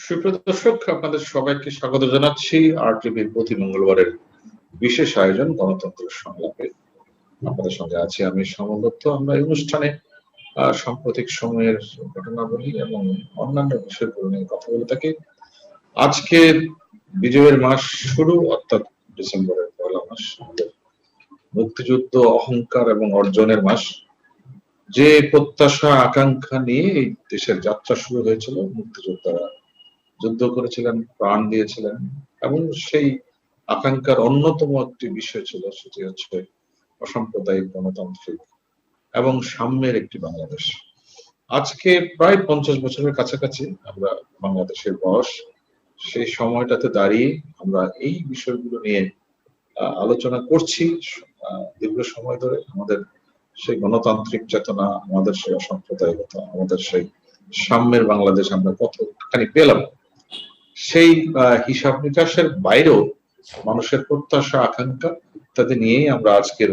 সুপ্রিয় দর্শক, আপনাদের সবাইকে স্বাগত জানাচ্ছি RTVর প্রতি মঙ্গলবারের বিশেষ আয়োজন গণতন্ত্রের সংলাপে। আপনাদের সঙ্গে আছি আমি সমন দত্ত। আমরা এই অনুষ্ঠানে সাম্প্রতিক সময়ের ঘটনাবলী এবং অন্যান্য বিষয়গুলো নিয়ে কথা বলে থাকি। আজকে বিজয়ের মাস শুরু, অর্থাৎ ডিসেম্বরের পয়লা মাস, আমাদের মুক্তিযুদ্ধ, অহংকার এবং অর্জনের মাস। যে প্রত্যাশা আকাঙ্ক্ষা নিয়ে এই দেশের যাত্রা শুরু হয়েছিল, মুক্তিযোদ্ধারা যুদ্ধ করেছিলেন, প্রাণ দিয়েছিলেন, এবং সেই আকাঙ্ক্ষার অন্যতম একটি বিষয় ছিল, সেটি হচ্ছে অসাম্প্রদায়িক, গণতান্ত্রিক এবং সাম্যের একটি বাংলাদেশ। আজকে প্রায় 50 বছরের কাছাকাছি আমরা বাংলাদেশের বয়স। সেই সময়টাতে দাঁড়িয়ে আমরা এই বিষয়গুলো নিয়ে আলোচনা করছি দীর্ঘ সময় ধরে। আমাদের সেই গণতান্ত্রিক চেতনা, আমাদের সেই অসাম্প্রদায়িকতা, আমাদের সেই সাম্যের বাংলাদেশ আমরা কতখানি পেলাম, সেই হিসাব নিকাশের বাইরেও মানুষের প্রত্যাশা, আকাঙ্ক্ষা ইত্যাদি নিয়েই আমরা আজকের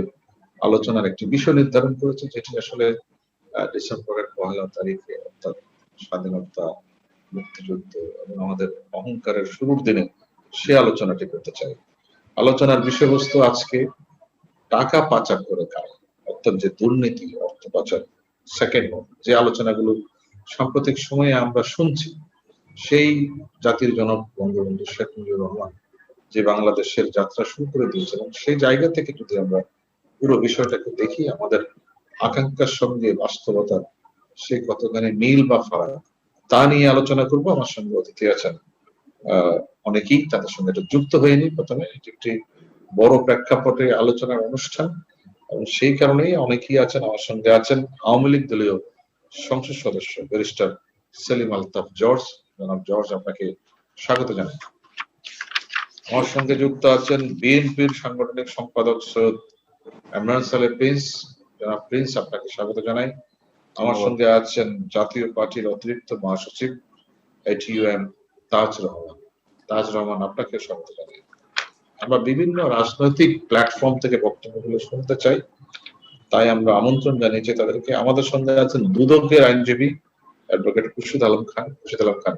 আলোচনার একটি বিষয় নির্ধারণ করেছি, যেটি আসলে ডিসেম্বরের 1 তারিখে, অর্থাৎ স্বাধীনতা, মুক্তিযুদ্ধ এবং আমাদের অহংকারের শুরুর দিনে সে আলোচনাটি করতে চাই। আলোচনার বিষয়বস্তু আজকে টাকা পাচার করে কারা, অর্থাৎ যে দুর্নীতি, অর্থ পাচার। সেকেন্ড, যে আলোচনাগুলো সাম্প্রতিক সময়ে আমরা শুনছি, সেই জাতির জনক বঙ্গবন্ধু শেখ মুজিবুর রহমান যে বাংলাদেশের যাত্রা শুরু করে দিয়েছিলেন, সেই জায়গা থেকে যদি আমরা পুরো বিষয়টাকে দেখি, আমাদের আকাঙ্ক্ষার সঙ্গে বাস্তবতার সে কতখানি মিল বা ফারাক, তা নিয়ে আলোচনা করব। আমার সঙ্গে অতিথি আছেন অনেকেই, তাদের সঙ্গে এটা যুক্ত হয়নি। প্রথমে এটি একটি বড় প্রেক্ষাপটে আলোচনার অনুষ্ঠান, এবং সেই কারণেই অনেকেই আছেন। আমার সঙ্গে আছেন আওয়ামী লীগ দলীয় সংসদ সদস্য ব্যারিস্টার সেলিম আলতাফ জর্জ। জনাব জর্জ, আপনাকে স্বাগত জানাই। আমার সঙ্গে যুক্ত আছেন বিএনপির সাংগঠনিক সম্পাদক সৈয়দ ইমরান সালেহ প্রিন্স। জনাব প্রিন্স, আপনাকে স্বাগত জানাই। আমার সঙ্গে আছেন জাতীয় পার্টির অতিরিক্ত মহাসচিব ATUM তাজ রহমান। তাজ রহমান, আপনাকে স্বাগত জানাই। আমরা বিভিন্ন রাজনৈতিক প্ল্যাটফর্ম থেকে বক্তব্যগুলো শুনতে চাই, তাই আমরা আমন্ত্রণ জানিয়েছি তাদেরকে। আমাদের সঙ্গে আছেন দুদকের আইনজীবী অ্যাডভোকেট খুরশিদ আলম খান। খুরশিদ আলম খান,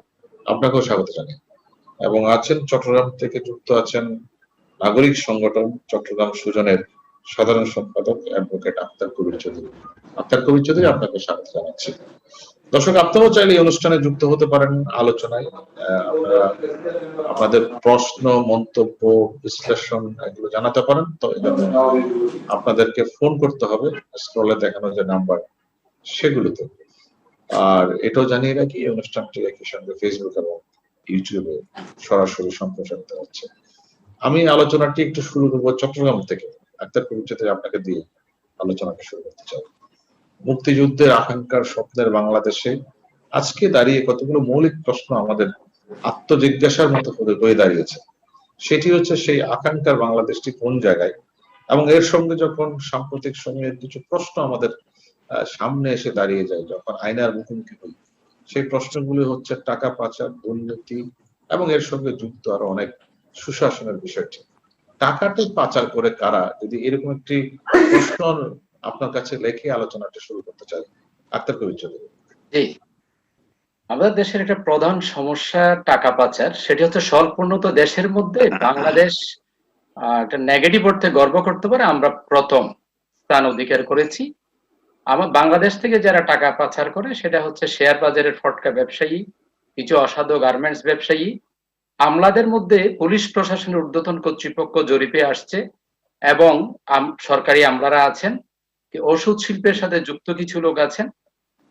আপনাকেও স্বাগত জানাই। এবং আছেন চট্টগ্রাম থেকে যুক্ত আছেন নাগরিক সংগঠন চট্টগ্রাম সুজনের সাধারণ সম্পাদক অ্যাডভোকেট আক্তার কবির চৌধুরী। আক্তার কবির চৌধুরী, আপনাকে স্বাগত জানাচ্ছি। দর্শক, আপনারাও চাইলে এই অনুষ্ঠানে যুক্ত হতে পারেন আলোচনায়। আপনারা আপনাদের প্রশ্ন, মন্তব্য, বিশ্লেষণ এগুলো জানাতে পারেন। তো এই জন্য আপনাদেরকে ফোন করতে হবে স্ক্রলে দেখানো যে নাম্বার, সেগুলোতে। আর এটাও জানিয়ে রাখি, এই অনুষ্ঠানটি একই সঙ্গে ফেসবুক এবং ইউটিউবে সরাসরি সম্প্রচারিত হচ্ছে। আমি আলোচনাটি একটু শুরু করবো চট্টগ্রাম থেকে। আক্তার কবির চৌধুরী, আপনাকে দিয়ে আলোচনাটা শুরু করতে চাই। মুক্তিযুদ্ধের আকাঙ্ক্ষার স্বপ্নের বাংলাদেশে আজকে দাঁড়িয়ে কতগুলো মৌলিক প্রশ্ন আমাদের আত্মজিজ্ঞাসার মতো হয়ে দাঁড়িয়েছে। সেটি হচ্ছে, সেই আকাঙ্ক্ষার বাংলাদেশটি কোন জায়গায়, এবং এর সঙ্গে যখন সাম্প্রতিক সময়ের কিছু প্রশ্ন আমাদের সামনে এসে দাঁড়িয়ে যায়, যখন আয়নার মুখোমুখি হই, সেই প্রশ্নগুলি হচ্ছে টাকা পাচার, দুর্নীতি এবং এর সঙ্গে যুক্ত আরো অনেক সুশাসনের বিষয়টি। টাকাটা পাচার করে কারা, যদি এরকম একটি প্রশ্ন আপনার কাছে লেখে আলোচনাটা শুরু করতে চাই। আক্তার কবির চৌধুরী। জি, আমাদের দেশের একটা প্রধান সমস্যা টাকা পাচার। সেটি হচ্ছে স্বল্পোন্নত দেশের মধ্যে বাংলাদেশ একটা নেগেটিভ অর্থে গর্ব করতে পারে, আমরা প্রথম স্থান অধিকার করেছি। আমার বাংলাদেশ থেকে যারা টাকা পাচার করে সেটা হচ্ছে শেয়ার বাজারের ফটকা ব্যবসায়ী, কিছু অসাধু গার্মেন্টস ব্যবসায়ী। আমলাদের মধ্যে পুলিশ প্রশাসনের ঊর্ধ্বতন কর্তৃপক্ষ জরিপে আসছে, এবং সরকারি আমলারা আছেন, ওষুধ শিল্পের সাথে যুক্ত কিছু লোক আছেন,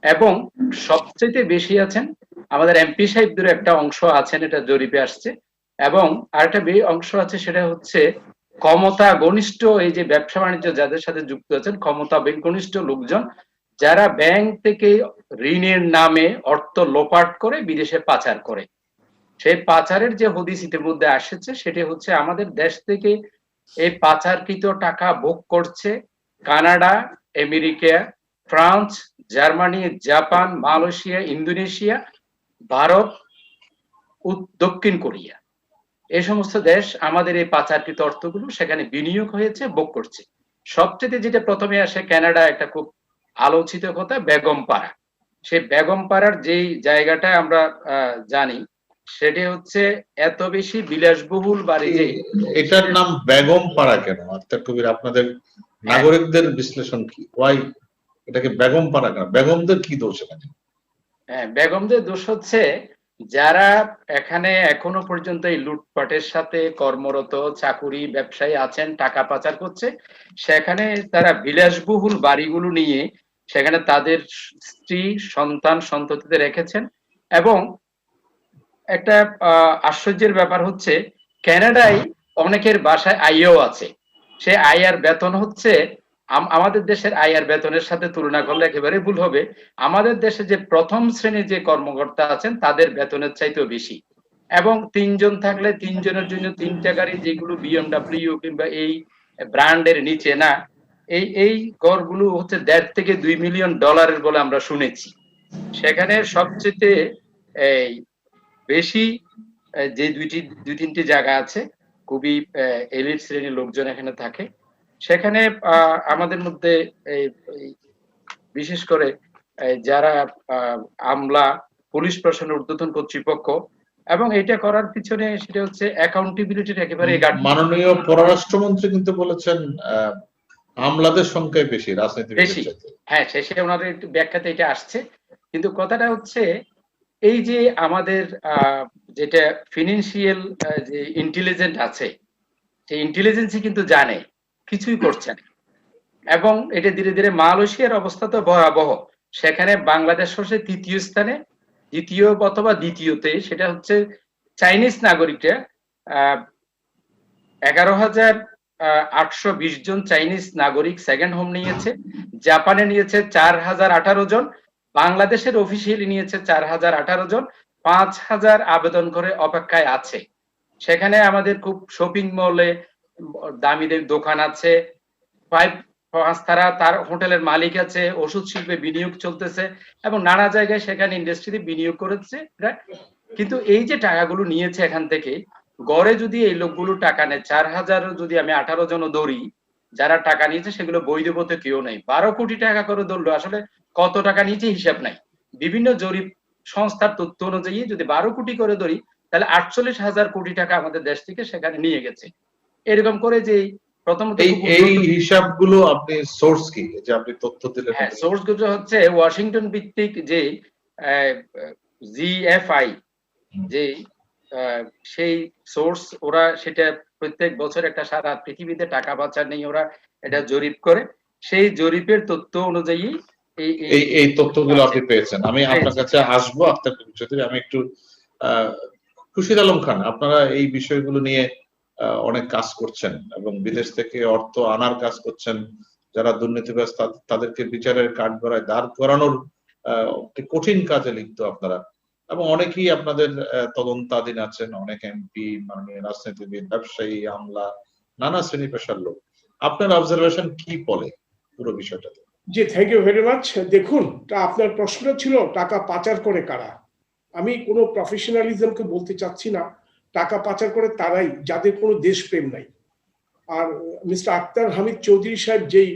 এবং সবচেয়ে বেশি আছেন আমাদের এমপি সাহেবদের একটা অংশ আছেন, এটা জরিপে আসছে। এবং আরেকটা অংশ আছে, সেটা হচ্ছে ক্ষমতা ঘনিষ্ঠ, এই যে ব্যবসা বাণিজ্য যাদের সাথে যুক্ত আছেন, ক্ষমতা ঘনিষ্ঠ লোকজন, যারা ব্যাংক থেকে ঋণের নামে অর্থ লোপাট করে বিদেশে পাচার করে। সেই পাচারের যে হদিস ইতিমধ্যে আসছে, সেটি হচ্ছে আমাদের দেশ থেকে এই পাচারকৃত টাকা ভোগ করছে Canada, America, France, Germany, Japan, Malaysia, Indonesia, Bharat, দক্ষিণ কোরিয়া। এই সমস্ত দেশ আমাদের এই পাচারকৃত অর্থগুলো সেখানে বিনিয়োগ হয়েছে, ভোগ করছে। সবচেয়ে যেটা প্রথমে আসে কানাডা, একটা খুব আলোচিত কথা, বেগম পাড়া। সেই বেগম পাড়ার যেই জায়গাটা আমরা জানি, সেটি হচ্ছে এত বেশি বিলাসবহুল বাড়ি যে এটার নাম বেগম পাড়া কেন? আক্তার কবির, আপনাদের নাগরিকদের বিশ্লেষণ কি? ওয়াই এটাকে বেগম পাড়া কেন? বেগমদের কি দোষ এখানে? হ্যাঁ, বেগমদের দোষ হচ্ছে যারা এখানে এখনো পর্যন্ত এই লুটপাটের সাথে কর্মরত চাকুরি ব্যবসায়ী আছেন, টাকা পাচার করছে, সেখানে তারা বিলাসবহুল বাড়িগুলো নিয়ে সেখানে তাদের স্ত্রী সন্তান সন্ততিতে রেখেছেন। এবং একটা আশ্চর্যের ব্যাপার হচ্ছে কানাডায় অনেকের বাসায় আইও আছে, সে আয় আর বেতন হচ্ছে আমাদের দেশের আয় আর বেতনের সাথে তুলনা করলে একেবারে ভুল হবে। আমাদের দেশে যে প্রথম শ্রেণীর যে কর্মকর্তা আছেন তাদের বেতনের চাইতেও বেশি, এবং 3 জন থাকলে 3 জনের জন্য 3টা গাড়ি, যেগুলো বিএমডব্লিউ কিংবা এই ব্র্যান্ডের নিচে না। এই ঘরগুলো হচ্ছে 1.5 থেকে 2 মিলিয়ন ডলারের বলে আমরা শুনেছি। সেখানে সবচেয়ে এই বেশি যে দুই তিনটি জায়গা আছে, খুবই এলিট শ্রেণীর লোকজন এখানে থাকে। সেখানে আমাদের মধ্যে বিশেষ করে যারা আমলা, পুলিশ প্রশাসনের ঊর্ধ্বতন কর্তৃপক্ষ, এবং এটা করার পিছনে সেটা হচ্ছে অ্যাকাউন্টেবিলিটির একেবারে মাননীয় পররাষ্ট্রমন্ত্রী কিন্তু বলেছেন আমলাদের সংখ্যাই বেশি রাজনীতিবিদের বেশি। চাইতে। হ্যাঁ, শেষে ওনাদের একটু ব্যাখ্যাতে এটা আসছে, কিন্তু কথাটা হচ্ছে এই যে আমাদের যেটা ফিনান্সিয়াল যে ইন্টেলিজেন্ট আছে, সেই ইন্টেলিজেন্সই কিন্তু জানে কিছুই করছে না। এবং এটা ধীরে ধীরে মালয়েশিয়ার অবস্থা তো ভয়াবহ। সেখানে বাংলাদেশ হচ্ছে 3য় স্থানে, দ্বিতীয় অথবা দ্বিতীয়তে, সেটা হচ্ছে চাইনিজ নাগরিকরা 11,820 জন চাইনিজ নাগরিক সেকেন্ড হোম নিয়েছে। জাপানে নিয়েছে 4,018 জন, বাংলাদেশের অফিসিয়ালি নিয়েছে 4,018 জন, 5,000 আবেদন করে অপেক্ষায় আছে। সেখানে আমাদের খুব শপিং মলে দামি দামি দোকান আছে, 5 তারা তার হোটেলের মালিক আছে, ওষুধ শিল্পে বিনিয়োগ চলতেছে, এবং নানা জায়গায় সেখানে ইন্ডাস্ট্রিতে বিনিয়োগ করেছে। কিন্তু এই যে টাকাগুলো নিয়েছে এখান থেকে, গড়ে যদি এই লোকগুলো টাকা নেয় 4,000, যদি আমি 18 জনও ধরি যারা টাকা নিয়েছে, সেগুলো বৈধ পথে কেউ নেই। 12 কোটি টাকা করে ধরলো, আসলে কত টাকা নিয়েছে হিসাব নাই। বিভিন্ন জরিপ সংস্থার তথ্য অনুযায়ী যদি 12 কোটি করে ধরি, তাহলে 48,000 কোটি টাকা আমাদের দেশ থেকে সেখানে নিয়ে গেছে। এরকম করে যে প্রথমত এই হিসাবগুলো আপনি সোর্স কি যে আপনি তথ্য দিলেন? হ্যাঁ, সোর্স গুলো হচ্ছে ওয়াশিংটন ভিত্তিক যে জিএফআই, যে সেই সোর্স, ওরা সেটা প্রত্যেক বছর একটা সারা পৃথিবীতে টাকা পাচার নেই ওরা এটা জরিপ করে, সেই জরিপের তথ্য অনুযায়ী এই তথ্যগুলো আপনি পেয়েছেন। আমি আপনার কাছে আসবো আক্তার কবির চৌধুরী। আমি একটু খুরশিদ আলম খান, আপনারা এই বিষয়গুলো নিয়ে অনেক কাজ করছেন এবং বিদেশ থেকে অর্থ আনার কাজ করছেন, যারা দুর্নীতিবাজ তাদেরকে বিচারের কাঠগড়ায় দাঁড় করানোর একটি কঠিন কাজে লিপ্ত আপনারা, এবং অনেকেই আপনাদের তদন্তাধীন আছেন, অনেক এমপি, মাননীয় রাজনীতিবিদ, ব্যবসায়ী, আমলা, নানা শ্রেণী পেশার লোক। আপনার অবজারভেশন কি বলে পুরো বিষয়টাতে? জি, থ্যাংক ইউ ভেরি মাচ। দেখুন, আপনার প্রশ্নটা ছিল টাকা পাচার করে কারা। আমি কোনো প্রফেশনালিজমকে বলতে চাচ্ছি না, টাকা পাচার করে তারাই যাদের কোনো দেশপ্রেম নাই। আর মিস্টার আক্তার হামিদ চৌধুরী সাহেব যেই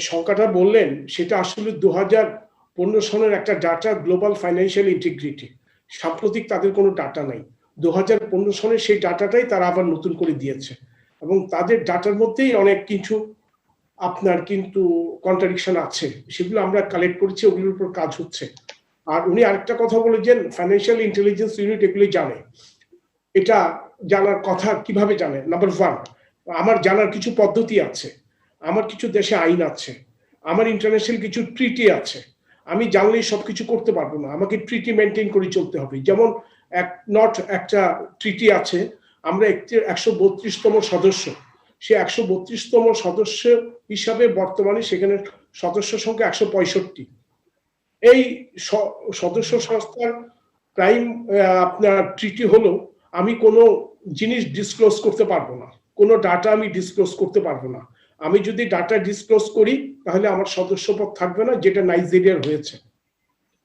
সংখ্যাটা বললেন, সেটা আসলে 2015 সনের একটা ডাটা, গ্লোবাল ফাইন্যান্সিয়াল ইন্টিগ্রিটি। সাম্প্রতিক তাদের কোনো ডাটা নাই। 2015 সনের সেই ডাটাটাই তারা আবার নতুন করে দিয়েছে, এবং তাদের ডাটার মধ্যেই অনেক কিছু আপনার কিন্তু কন্ট্রাডিকশন আছে, সেগুলো আমরা কালেক্ট করেছি, ওগুলোর উপর কাজ হচ্ছে। আর উনি আরেকটা কথা বলেছেন, ফাইন্যান্সিয়াল ইন্টেলিজেন্স ইউনিট এগুলি জানে। এটা জানার কথা কিভাবে জানে? নাম্বার 1, আমার জানার কিছু পদ্ধতি আছে, আমার কিছু দেশে আইন আছে, আমার ইন্টারন্যাশনাল কিছু ট্রিটি আছে। আমি জানলেই সবকিছু করতে পারবো না, আমাকে ট্রিটি মেনটেন করে চলতে হবে। যেমন একটা ট্রিটি আছে, আমরা 132তম সদস্য, সে 132তম সদস্য হিসাবে বর্তমানে সেখানে সদস্য সংখ্যা 165। এই সদস্য সংস্থার প্রাইম আপনার ট্রিটি হলো, আমি কোনো জিনিস ডিসক্লোজ করতে পারবো না, কোনো ডাটা আমি ডিসক্লোজ করতে পারবো না। আমি যদি ডাটা ডিসক্লোজ করি তাহলে আমার সদস্যপদ থাকবে না, যেটা নাইজেরিয়ার হয়েছে।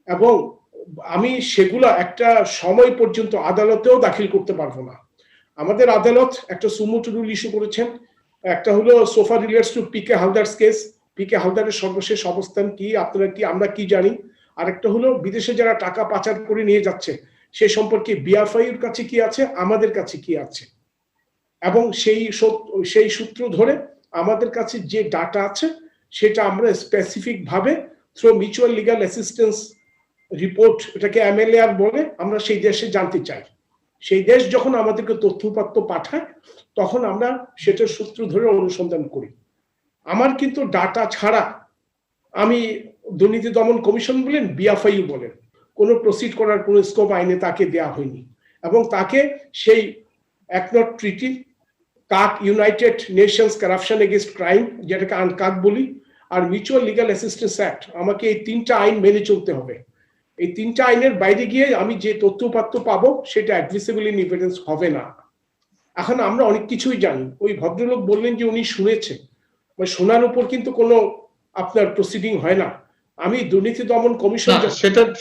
এবং আমি সেগুলো একটা সময় পর্যন্ত আদালতেও দাখিল করতে পারবো না। আমাদের আদালত একটা সুমোটো রুল ইস্যু করেছেন। একটা হলো so far relates to P K Halder's case, P K হালদারের সর্বশেষ অবস্থান কি, আপনারা কি, আমরা কি জানি। আরেকটা হলো বিদেশে যারা টাকা পাচার করে নিয়ে যাচ্ছে সে সম্পর্কে বিআরএফআইর কাছে কি আছে, আমাদের কাছে কি আছে, এবং সেই সূত্র ধরে আমাদের কাছে যে ডাটা আছে সেটা আমরা স্পেসিফিক ভাবে through mutual legal assistance report, এটাকে এমএলএআর বলে, আমরা সেই দেশে জানতে চাই। সেই দেশ যখন আমাদেরকে তথ্যপত্র পাঠায় তখন আমরা সেটার সূত্র ধরে অনুসন্ধান করি। আমার কিন্তু ডাটা ছাড়া আমি দুর্নীতি দমন কমিশন বলেন, বিএফআইইউ বলেন, কোনো প্রসিড করার কোনো স্কোপ আইনে তাকে দেয়া হয়নি, এবং তাকে সেই একনট ট্রিটি, কাক United Nations corruption against crime, যেটাকে আনকাক বলি, আর মিউচুয়াল লিগ্যাল অ্যাসিস্ট্যান্স অ্যাক্ট, আমাকে এই 3টা আইন মেনে চলতে হবে। এই 3টা আইনের বাইরে গিয়ে আমি যে তথ্যপত্র পাবো সেটা অ্যাডমিসিবল ইন এভিডেন্স হবে না। এখন আমরা অনেক কিছুই জানি। ওই ভদ্রলোক বললেন যে উনি শুনেছে, শোনার উপর কিন্তু কোনো আপনার প্রসিডিং হয় না। আমি দুর্নীতি দমন কমিশন,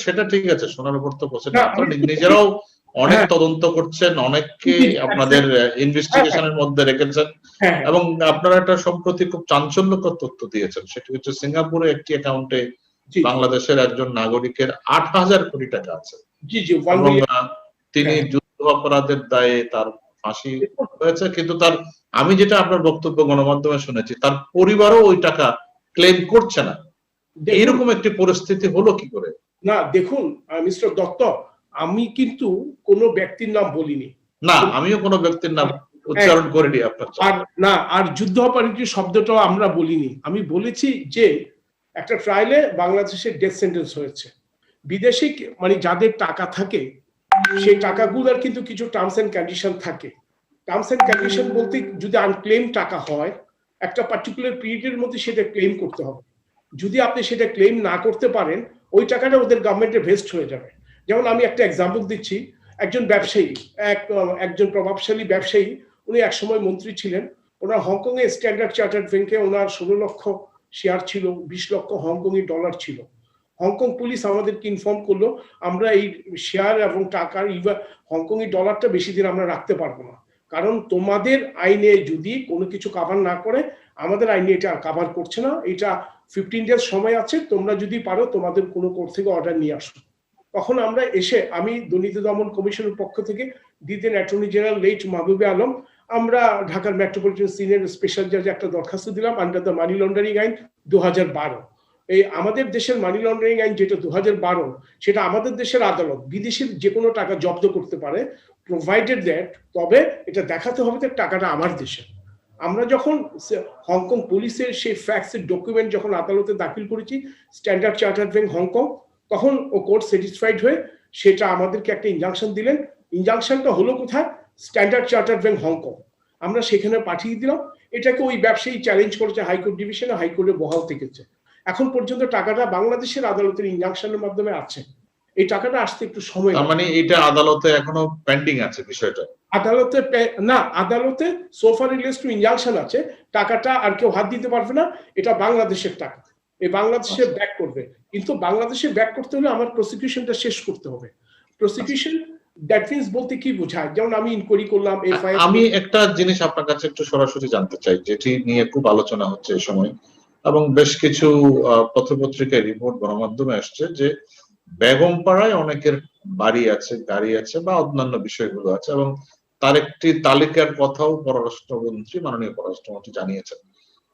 সেটা ঠিক আছে, শোনার উপর তো প্রসিডিং, আপনারা নিজেরাও অনেক তদন্ত করছেন, অনেককে আপনাদের ইনভেস্টিগেশনের মধ্যে রেখেছেন, এবং আপনারা একটা সম্প্রতি খুব চাঞ্চল্যকর তথ্য দিয়েছেন। সেটি হচ্ছে সিঙ্গাপুরে একটি অ্যাকাউন্টে বাংলাদেশের একজন নাগরিকের 8,000 কোটি টাকা আছে, এবং তিনি যুদ্ধ অপরাধের দায়ে তার ফাঁসি হয়েছে, কিন্তু তার, আমি যেটা আপনার বক্তব্য গণমাধ্যমে শুনেছি, তার পরিবারও ওই টাকা ক্লেম করছে না। এরকম একটি পরিস্থিতি হলো কি করে? না দেখুন মিস্টার দত্ত, আমি কিন্তু কোনো ব্যক্তির নাম বলিনি। না, আমিও কোনো ব্যক্তির নাম উচ্চারণ করিনি আপনার। আর না, আর যুদ্ধ অপরাধী শব্দটাও আমরা বলিনি। আমি বলেছি যে একটা ট্রায়ালে বাংলাদেশের ডেথ সেন্টেন্স হয়েছে। বিদেশি মানে যাদের টাকা থাকে সেই টাকাগুলোর কিন্তু কিছু টার্মস এন্ড কন্ডিশন থাকে। টার্মস এন্ড কন্ডিশন বলতে যদি আনক্লেম টাকা হয়, একটা পার্টিকুলার পিরিয়ডের মধ্যে সেটা ক্লেম করতে হবে। যদি আপনি সেটা ক্লেম না করতে পারেন, ওই টাকাটা ওদের গভর্নমেন্টে ভেস্ট হয়ে যাবে। যেমন আমি একটা এক্সাম্পল দিচ্ছি, একজন ব্যবসায়ী, একজন প্রভাবশালী ব্যবসায়ী, উনি একসময় মন্ত্রী ছিলেন। ওনার হংকং এ স্ট্যান্ডার্ড চার্টার্ড ব্যাংকে ওনার 16 লক্ষ শেয়ার ছিল, 20 লক্ষ হংকংই ডলার ছিল। হংকং পুলিশ আমাদেরকে ইনফর্ম করলো, আমরা এই শেয়ার এবং টাকার হংকংই ডলারটা বেশি দিন আমরা রাখতে পারবো না, কারণ তোমাদের আইনে যদি কোনো কিছু কভার না করে, আমাদের আইনে এটা কভার করছে না, এটা 15 ডেজ সময় আছে, তোমরা যদি পারো তোমাদের কোনো কোর্ট থেকে অর্ডার নিয়ে আসো। তখন আমরা এসে, আমি দুর্নীতি দমন কমিশনের পক্ষ থেকে দিতেন attorney general late Mahbubey Alam, আমরা ঢাকার মেট্রোপলিটন সিনিয়র স্পেশাল জাজে একটা দরখাস্ত দিলাম আন্ডার দ্য মানি লন্ডারিং আইন 2012। এই আমাদের দেশের মানি লন্ডারিং আইন যেটা 2012, সেটা আমাদের দেশের আদালত বিদেশের যে কোনো টাকা জব্দ করতে পারে, প্রোভাইডেড দ্যাট, তবে এটা দেখাতে হবে যে টাকাটা আমার দেশের। আমরা যখন হংকং পুলিশের সেই ফ্যাক্টসের ডকুমেন্ট যখন আদালতে দাখিল করেছি, স্ট্যান্ডার্ড চার্টার্ড ব্যাংক হংকং, তখন ও কোর্ট স্যাটিসফাইড হয়ে সেটা আমাদেরকে একটা ইনজাংশন দিলেন। ইনজাংশনটা হলো কোথায়? Standard chartered bank Hong Kong. আমরা সেখানে পাঠিয়ে দিলাম। এটাকে ওই ব্যবসায়ী চ্যালেঞ্জ করেছে হাইকোর্ট ডিভিশনে, হাইকোর্টে বহাল থেকেছে। এখন পর্যন্ত টাকাটা বাংলাদেশের আদালতের ইনজাংশনের মাধ্যমে আছে। এই টাকাটা আসতে একটু সময়, মানে এটা আদালতে এখনো পেন্ডিং আছে বিষয়টা? আদালতে না, আদালতে সোফার রিলেটস টু ইনজাংশন আছে, টাকাটা আর কেউ হাত দিতে পারবে না, এটা বাংলাদেশের টাকা, এই বাংলাদেশে ব্যাক করবে। কিন্তু বাংলাদেশে ব্যাক করতে হলে আমার প্রসিকিউশনটা শেষ করতে হবে। প্রসিকিউশন দ্যাট মিন্স বলতে কি বোঝায়? যেমন আমি ইনকোয়ারি করলাম, এফআইআর। আমি একটা জিনিস আপনার কাছে একটু সরাসরি জানতে চাই, যেটি নিয়ে খুব আলোচনা হচ্ছে এই সময়, এবং বেশ কিছু পত্রপত্রিকায় রিপোর্ট গণমাধ্যমে আসছে যে বেগমপাড়ায় অনেকের বাড়ি আছে, গাড়ি আছে, বা অন্যান্য বিষয়গুলো আছে, এবং তার একটি তালিকার কথাও পররাষ্ট্রমন্ত্রী, মাননীয় পররাষ্ট্রমন্ত্রী জানিয়েছেন।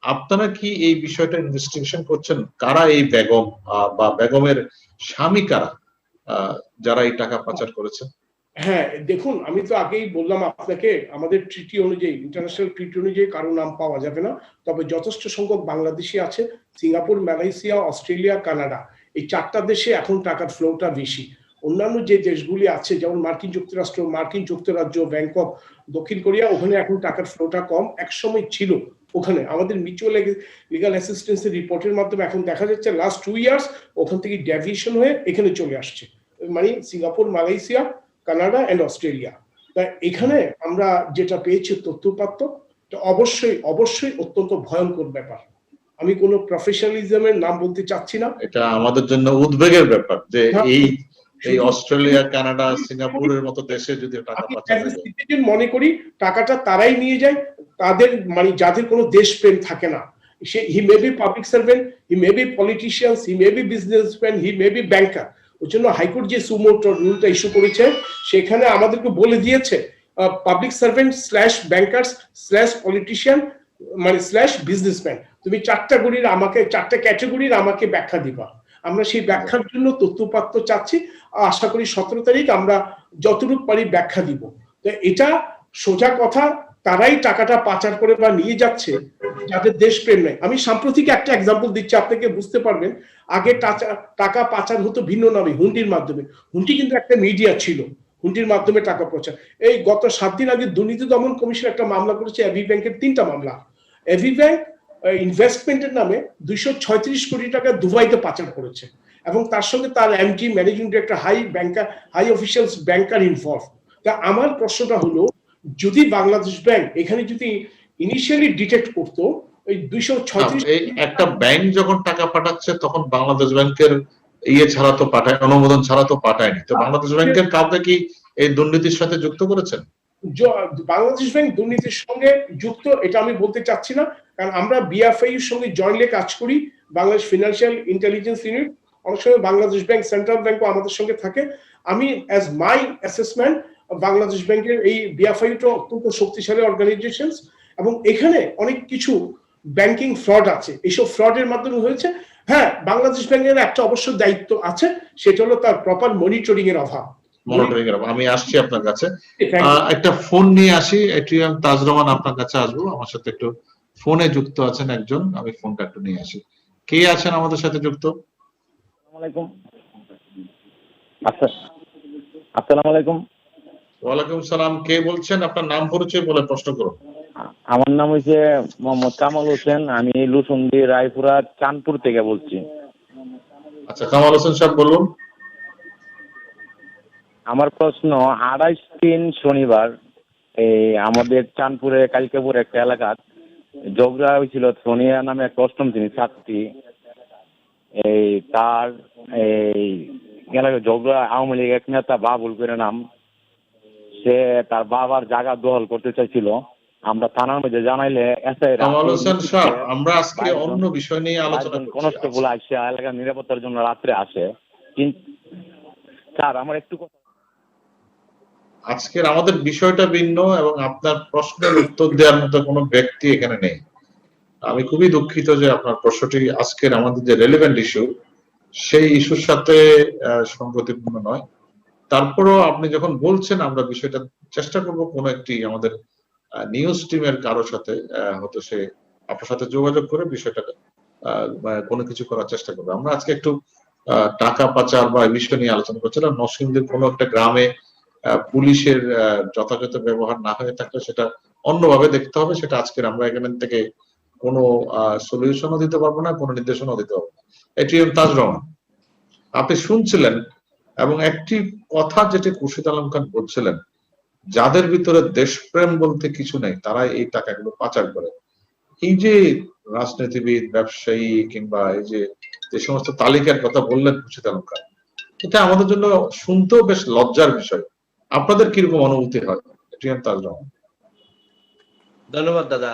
আপনারা কি এই বিষয়টা ইনভেস্টিগেশন করছেন? কারা এই বেগম বা বেগমের স্বামী কারা, যারা এই টাকা পাচার করেছেন? হ্যাঁ দেখুন, আমি তো আগেই বললাম আপনাকে, আমাদের ট্রিটি অনুযায়ী, ইন্টারন্যাশনাল ট্রিটি অনুযায়ী কারো নাম পাওয়া যাবে না, তবে যথেষ্ট সংখ্যক বাংলাদেশি আছে। সিঙ্গাপুর, মালয়েশিয়া, অস্ট্রেলিয়া, কানাডা, এই 4টা দেশে এখন টাকার ফ্লোটা বেশি। অন্যান্য যে দেশগুলি আছে, যেমন মার্কিন যুক্তরাষ্ট্র, মার্কিন যুক্তরাজ্য, ব্যাংকক, দক্ষিণ কোরিয়া, ওখানে এখন টাকার ফ্লোটা কম। একসময় ছিল ওখানে। আমাদের মিউচুয়াল লিগাল অ্যাসিস্ট্যান্সের রিপোর্টের মাধ্যমে এখন দেখা যাচ্ছে লাস্ট 2 ইয়ার্স ওখান থেকে ডেভিয়েশন হয়ে এখানে চলে আসছে, মানে Singapore, Malaysia, Canada and Australia. তাই এখানে আমরা যেটা পেয়েছি তথ্যপাত্র, অবশ্যই অবশ্যই অত্যন্ত ভয়ঙ্কর ব্যাপার। আমি কোনো প্রফেশনালিজমের নাম বলতে চাচ্ছি না। এটা আমাদের জন্য উদ্বেগের ব্যাপার যে এই অস্ট্রেলিয়া, কানাডা, সিঙ্গাপুরের মতো দেশে যদি টাকা পাচার হয়, মনে করি টাকাটা তারাই নিয়ে যায় তাদের, মানে যাদের কোনো দেশপ্রেম থাকে না। He may be public servant, he may be politicians, he may be businessman, he may be banker, ওই জন্য হাইকোর্ট যে সুমো রুলটা ইস্যু করেছে সেখানে আমাদেরকে বলে দিয়েছে public servant slash bankers slash politician মানে স্ল্যাশ বিজনেসম্যান, তুমি চারটা ক্যাটাগরির আমাকে ব্যাখ্যা দিবা। আমরা সেই ব্যাখ্যার জন্য তথ্যপাত্র চাচ্ছি, আশা করি 17 তারিখ আমরা যতটুকু পারি ব্যাখ্যা দিব। তো এটা সোজা কথা, তারাই টাকাটা পাচার করে বা নিয়ে যাচ্ছে যাদের দেশপ্রেম নেই। আমি সাম্প্রতিক একটা এক্সাম্পল দিচ্ছি, আপনাকে বুঝতে পারবেন। আগে টাকা পাচার হতো ভিন্ন নামে, হুন্ডির মাধ্যমে। হুন্ডি কিন্তু একটা মিডিয়া ছিল, হুন্ডির মাধ্যমে টাকা পাচার। এই গত 7 দিন আগে দুর্নীতি দমন কমিশন একটা মামলা করেছে এবি ব্যাংকের, 3টা মামলা। এবি ব্যাংক ইনভেস্টমেন্টের নামে 236 কোটি টাকা দুবাইতে পাচার করেছে, এবং তার সঙ্গে তার MD, managing director, high officials, banker involve. তা আমার প্রশ্নটা হলো, যদি বাংলাদেশ ব্যাংক এখানে যদি ইনিশিয়ালি ডিটেক্ট করতো ওই 236, এই একটা ব্যাংক যখন টাকা পাঠাচ্ছে তখন বাংলাদেশ ব্যাংকের ছাড়া তো পাঠায়, অনুমোদন ছাড়া তো পাঠায়নি। তো বাংলাদেশ ব্যাংকের কাউকে কি এই দুর্নীতির সাথে যুক্ত করেছেন? বাংলাদেশ ব্যাংক দুর্নীতির সঙ্গে যুক্ত এটা আমি বলতে চাচ্ছি না, কারণ আমরা বিএফআই এর সঙ্গে জয়েন্টলি কাজ করি, বাংলাদেশ ফিনান্সিয়াল ইন্টেলিজেন্স ইউনিট। অনেক সময় বাংলাদেশ ব্যাংক, সেন্ট্রাল ব্যাংকও আমাদের সঙ্গে থাকে। আমি অ্যাজ মাই অ্যাসেসমেন্ট, বাংলাদেশ ব্যাংকের এই বিএফআইটা অত্যন্ত শক্তিশালী অর্গানাইজেশন, এবং এখানে অনেক কিছু ব্যাংকিং ফ্রড আছে, এইসব ফ্রডের মাধ্যমে হয়েছে। হ্যাঁ, বাংলাদেশ ব্যাংকের একটা অবশ্য দায়িত্ব আছে, সেটা হলো তার প্রপার মনিটরিং এর অভাব। আমি আসছি আপনার কাছে, একটা ফোন নিয়ে আসি। এটিএম তাজ রহমান, আপনার কাছে আসবো। আমার সাথে একটু ফোনে যুক্ত আছেন একজন, আমি ফোনটা একটু নিয়ে আসি। কে আছেন আমাদের সাথে যুক্ত? আসসালামু আলাইকুম। ওয়ালাইকুম সালাম। কে বলছেন? আপনার নাম পরিচয় বলে প্রশ্ন করুন। আমার নাম হচ্ছে মোহাম্মদ কামাল হোসেন, আমি লুসুন্দি রায়পুরা চাঁদপুর থেকে বলছি। আচ্ছা, কামাল হোসেন সাহেব বলুন। আমার প্রশ্ন, 28/3 শনিবার এই আমাদের চাঁদপুরে কালিকাপুর একটা এলাকার ঝগড়া হয়েছিল। সোনিয়া নামে একটা অষ্টম শ্রেণীর ছাত্রী, এই তার এই এলাকায় ঝগড়া, আওয়ামী লীগ এক নেতা বাবুল করে নাম, সে তার বাবার জায়গা দখল করতে চাইছিল। আমরা থানার মধ্যে জানাইলে কামাল হোসেন সাহেব, আমরা আজকে অন্য বিষয় নিয়ে আলোচনা করছি। কনস্টেবল আসে এলাকার নিরাপত্তার জন্য রাত্রে আসে, কিন্তু স্যার আমার একটু কথা, আজকের আমাদের বিষয়টা ভিন্ন এবং আপনার প্রশ্নের উত্তর দেওয়ার মতো কোনো ব্যক্তি এখানে নেই। আমি খুবই দুঃখিত যে আপনার প্রশ্নটি আজকের আমাদের যে রেলেভেন্ট ইস্যু, সেই ইস্যুর সাথে সংগতিপূর্ণ নয়। তারপরও আপনি যখন বলছেন, আমরা বিষয়টা চেষ্টা করব কোনো একটি আমাদের নিউজ টিমের কারোর সাথে, হয়তো সে আপনার সাথে যোগাযোগ করে বিষয়টা কোনো কিছু করার চেষ্টা করবে। আমরা আজকে একটু টাকা পাচার বা এই বিষয় নিয়ে আলোচনা করছিলাম। নরসিংদীর কোনো একটা গ্রামে পুলিশের যথাযথ ব্যবহার না হয়ে থাকলে সেটা অন্যভাবে দেখতে হবে। সেটা আজকের আমরা এখান থেকে কোনো সলিউশনও দিতে পারবো না, কোনো নির্দেশনাও দিতে পারবো না। এটিএম তাজ রহমান, আপনি শুনছিলেন এবং একটি কথা যেটি খুরশিদ আলম খান বলছিলেন, যাদের ভিতরে দেশপ্রেম বলতে কিছু নেই তারা এই টাকাগুলো পাচার করে। এই যে রাজনীতিবিদ, ব্যবসায়ী কিংবা এই যে সমস্ত তালিকার কথা বললেন খুরশিদ আলম খান, এটা আমাদের জন্য শুনতেও বেশ লজ্জার বিষয়। আপনাদের কিরকম অনুভূতি হয়? এটিএম তাজ রহমান। ধন্যবাদ দাদা,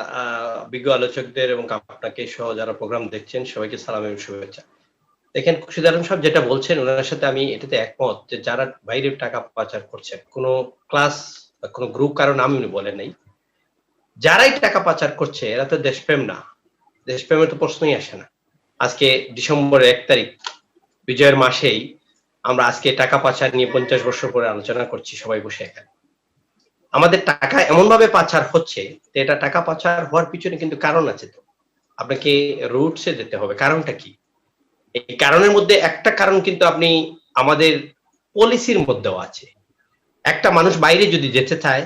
বিজ্ঞ আলোচকদের এবং আপনাকে সহ যারা প্রোগ্রাম দেখছেন সবাইকে সালাম এবং শুভেচ্ছা। দেখেন, খুরশিদ আলম সাহেব যেটা বলছেন ওনার সাথে আমি এটাতে একমত, যে যারা বাইরে টাকা পাচার করছে, কোনো ক্লাস বা কোনো গ্রুপ কারো নাম উনি বলেন নাই, যারাই টাকা পাচার করছে এরা তো দেশপ্রেম না। দেশপ্রেমের তো প্রশ্নই আসে না। আজকে ডিসেম্বরের 1 তারিখ বিজয়ের মাসেই আমরা আজকে টাকা পাচার নিয়ে 50 বছর পরে আলোচনা করছি সবাই বসে এখানে। আমাদের টাকা এমন ভাবে পাচার হচ্ছে, এটা টাকা পাচার হওয়ার পিছনে কিন্তু কারণ আছে। তো আপনাকে রুটসে যেতে হবে, কারণটা কি? এই কারণের মধ্যে একটা কারণ কিন্তু আপনি আমাদের পলিসির মধ্যেও আছে। একটা মানুষ বাইরে যদি যেতে চায়,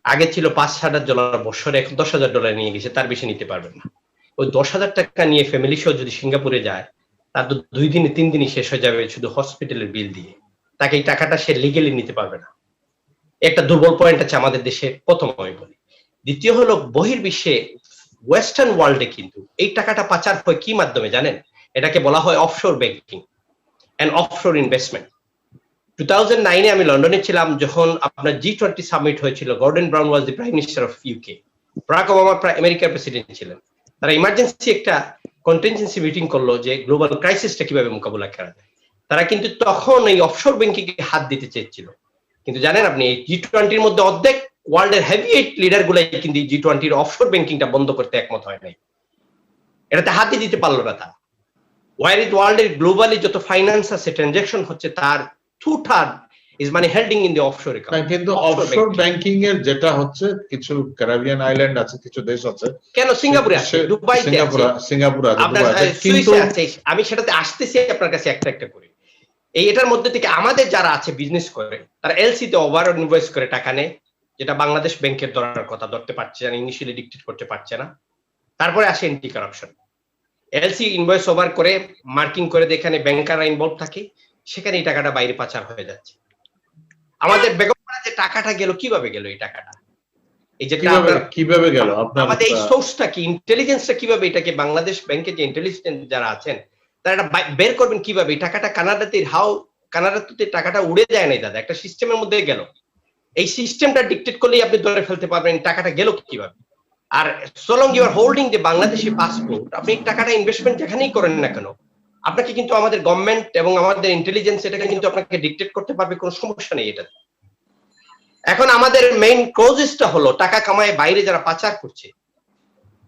আগে ছিল $5,000 বছরে, এখন $10,000 নিয়ে গেছে, তার বেশি নিতে পারবেন না। ওই 10,000 টাকা নিয়ে ফ্যামিলি সহ যদি সিঙ্গাপুরে যায়, তার তো 2 দিনে 3 দিনই শেষ হয়ে যাবে শুধু হসপিটালের বিল দিয়ে। তাকে এই টাকাটা সে লিগেলি নিতে পারবে না। একটা দুর্বল পয়েন্ট আছে আমাদের দেশে, প্রথম আমি বলি। দ্বিতীয় হলো, বহির্বিশ্বে ওয়েস্টার্ন ওয়ার্ল্ডে কিন্তু এই টাকাটা পাচার হয় কি মাধ্যমে জানেন? এটাকে বলা হয় offshore banking and offshore investment. 2009-এ আমি লন্ডনে ছিলাম, যখন আপনার G20 সামিট হয়েছিল। Gordon Brown was the prime minister of UK, Barack Obama আমেরিকার প্রেসিডেন্ট ছিলেন। তারা ইমার্জেন্সি একটা কন্টিনজেন্সি মিটিং করলো যে গ্লোবাল ক্রাইসিসটা কিভাবে মোকাবিলা করা যায়। তারা কিন্তু তখন এই অফশোর ব্যাংকিং এ হাত দিতে চেয়েছিল, কিন্তু জানেন আপনি এই G20 মধ্যে অর্ধেক ওয়ার্ল্ডের হেভিওয়েট লিডার গুলাই কিন্তু G20 অফশোর ব্যাংকিংটা বন্ধ করতে একমত হয় নাই, এটাতে হাতই দিতে পারলো না তারা। ওয়ার্ল্ডের গ্লোবালি যত ফাইন্যান্স আছে, ট্রানজাকশন হচ্ছে, তার 2/3 ইজ মানে হেল্ডিং ইন দি অফশোর অ্যাকাউন্ট। কিন্তু অফশোর ব্যাংকিং এর যেটা হচ্ছে, কিছু ক্যারিবিয়ান আইল্যান্ড আছে, কিছু দেশ আছে, কেন সিঙ্গাপুরে আছে, দুবাইতে আছে, সিঙ্গাপুর আছে, আপনার দুবাই আছে, কিন্তু সুইসে আছে। আমি সেটাতে আসতেছি আপনার কাছে একটা একটা করে। এটার মধ্যে থেকে আমাদের যারা আছে বিজনেস করে, তারা এলসি তে ওভার ইনভয়েস করে টাকা নেয়, যেটা বাংলাদেশ ব্যাংকের ধরার কথা, ধরতে পারছে না, ইনিশিয়ালি ডিক্টেট করতে পারছে না। তারপরে আসে anti corruption, LC invoice over করে মার্কিং করে, যেখানে ব্যাংকাররা ইনভলভ থাকে, সেখানে এই টাকাটা বাইরে পাচার হয়ে যাচ্ছে। আমাদের বেগমপাড়া যে টাকাটা গেল, কিভাবে গেল এই টাকাটা? এই যে কিভাবে গেল, আমাদের এই সোর্সটা কি, ইন্টেলিজেন্সটা কিভাবে, এটাকে বাংলাদেশ ব্যাংকের যে ইন্টেলিজেন্স যারা আছেন তারা এটা বের করবেন কিভাবে? এই টাকাটা কানাডাতে টাকাটা উড়ে যায় নাই দাদা, একটা সিস্টেমের মধ্যে গেল। এই সিস্টেমটা ডিকটেট করলেই আপনি ধরে ফেলতে পারবেন টাকাটা গেল কিভাবে। আর so long you are holding the Bangladeshi passport, আপনি টাকাটা ইনভেস্টমেন্ট যেখানেই করেন না কেন, আপনাকে কিন্তু আমাদের গভর্নমেন্ট এবং আমাদের ইন্টেলিজেন্স এটাকে কিন্তু আপনাকে ডিকটেট করতে পারবে, কোনো সমস্যা নেই এটা। এখন আমাদের মেইন ক্লোজেসটা হলো টাকা কামায় বাইরে যারা পাচার করছে।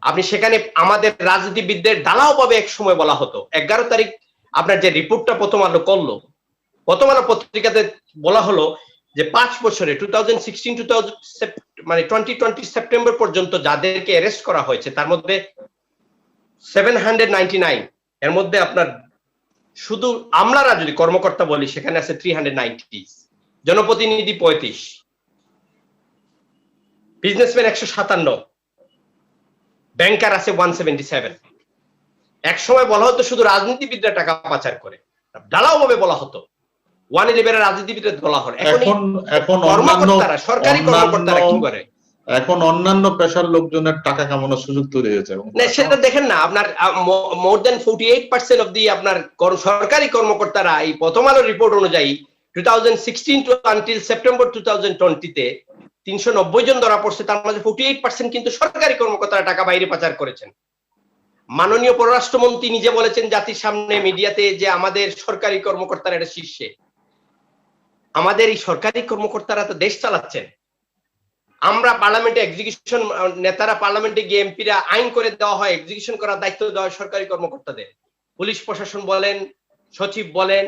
আপনি সেখানে আমাদের রাজনীতিবিদদের ডালাও পাবে এক সময় বলা হতো। 11 তারিখ আপনার যে রিপোর্টটা প্রথম আলো করলো, প্রথম আলো পত্রিকাতে বলা হলো যে 5 বছরে 2020 সেপ্টেম্বর পর্যন্ত যাদেরকে অ্যারেস্ট করা হয়েছে, তার মধ্যে 799, এর মধ্যে আপনার শুধু আমলারা যদি কর্মকর্তা বলি সেখানে আছে 390, জনপ্রতিনিধি 35, বিজনেসম্যান 157, ব্যাংকার আছে 177। এক সময় বলা হতো শুধু রাজনীতিবিদরা টাকা পাচার করে, ঢালাও ভাবে বলা হতো। 111 রাজনীতিবিদরা বলা হয়। এখন কর্মকর্তারা, সরকারি কর্মকর্তারা কি করে? এখন অন্যান্য পেশার লোকজনের টাকা কামানোর সুযোগ তৈরি হয়েছে। না, সেটা দেখেন না, আপনার মোর দেন 48% অফ দি আপনার সরকারি কর্মকর্তারা এই প্রথম আলো রিপোর্ট অনুযায়ী 2016 টু আনটিল সেপ্টেম্বর 2020 তে 390 জন ধরা পড়ছে। তার মধ্যে 48% কিন্তু সরকারি কর্মকর্তারা টাকা বাইরে পাচার করেছেন। মাননীয় পররাষ্ট্রমন্ত্রী নিজে বলেছেন জাতির সামনে মিডিয়াতে যে আমাদের সরকারি কর্মকর্তারা এটা শীর্ষে। আমাদের এই সরকারি কর্মকর্তারা তো দেশ চালাচ্ছেন। আমরা পার্লামেন্টে এক্সিকিউশন, নেতারা পার্লামেন্টে গিয়ে এমপিরা আইন করে দেওয়া হয়, এক্সিকিউশন করার দায়িত্ব দেওয়া হয় সরকারি কর্মকর্তাদের। পুলিশ প্রশাসন বলেন, সচিব বলেন,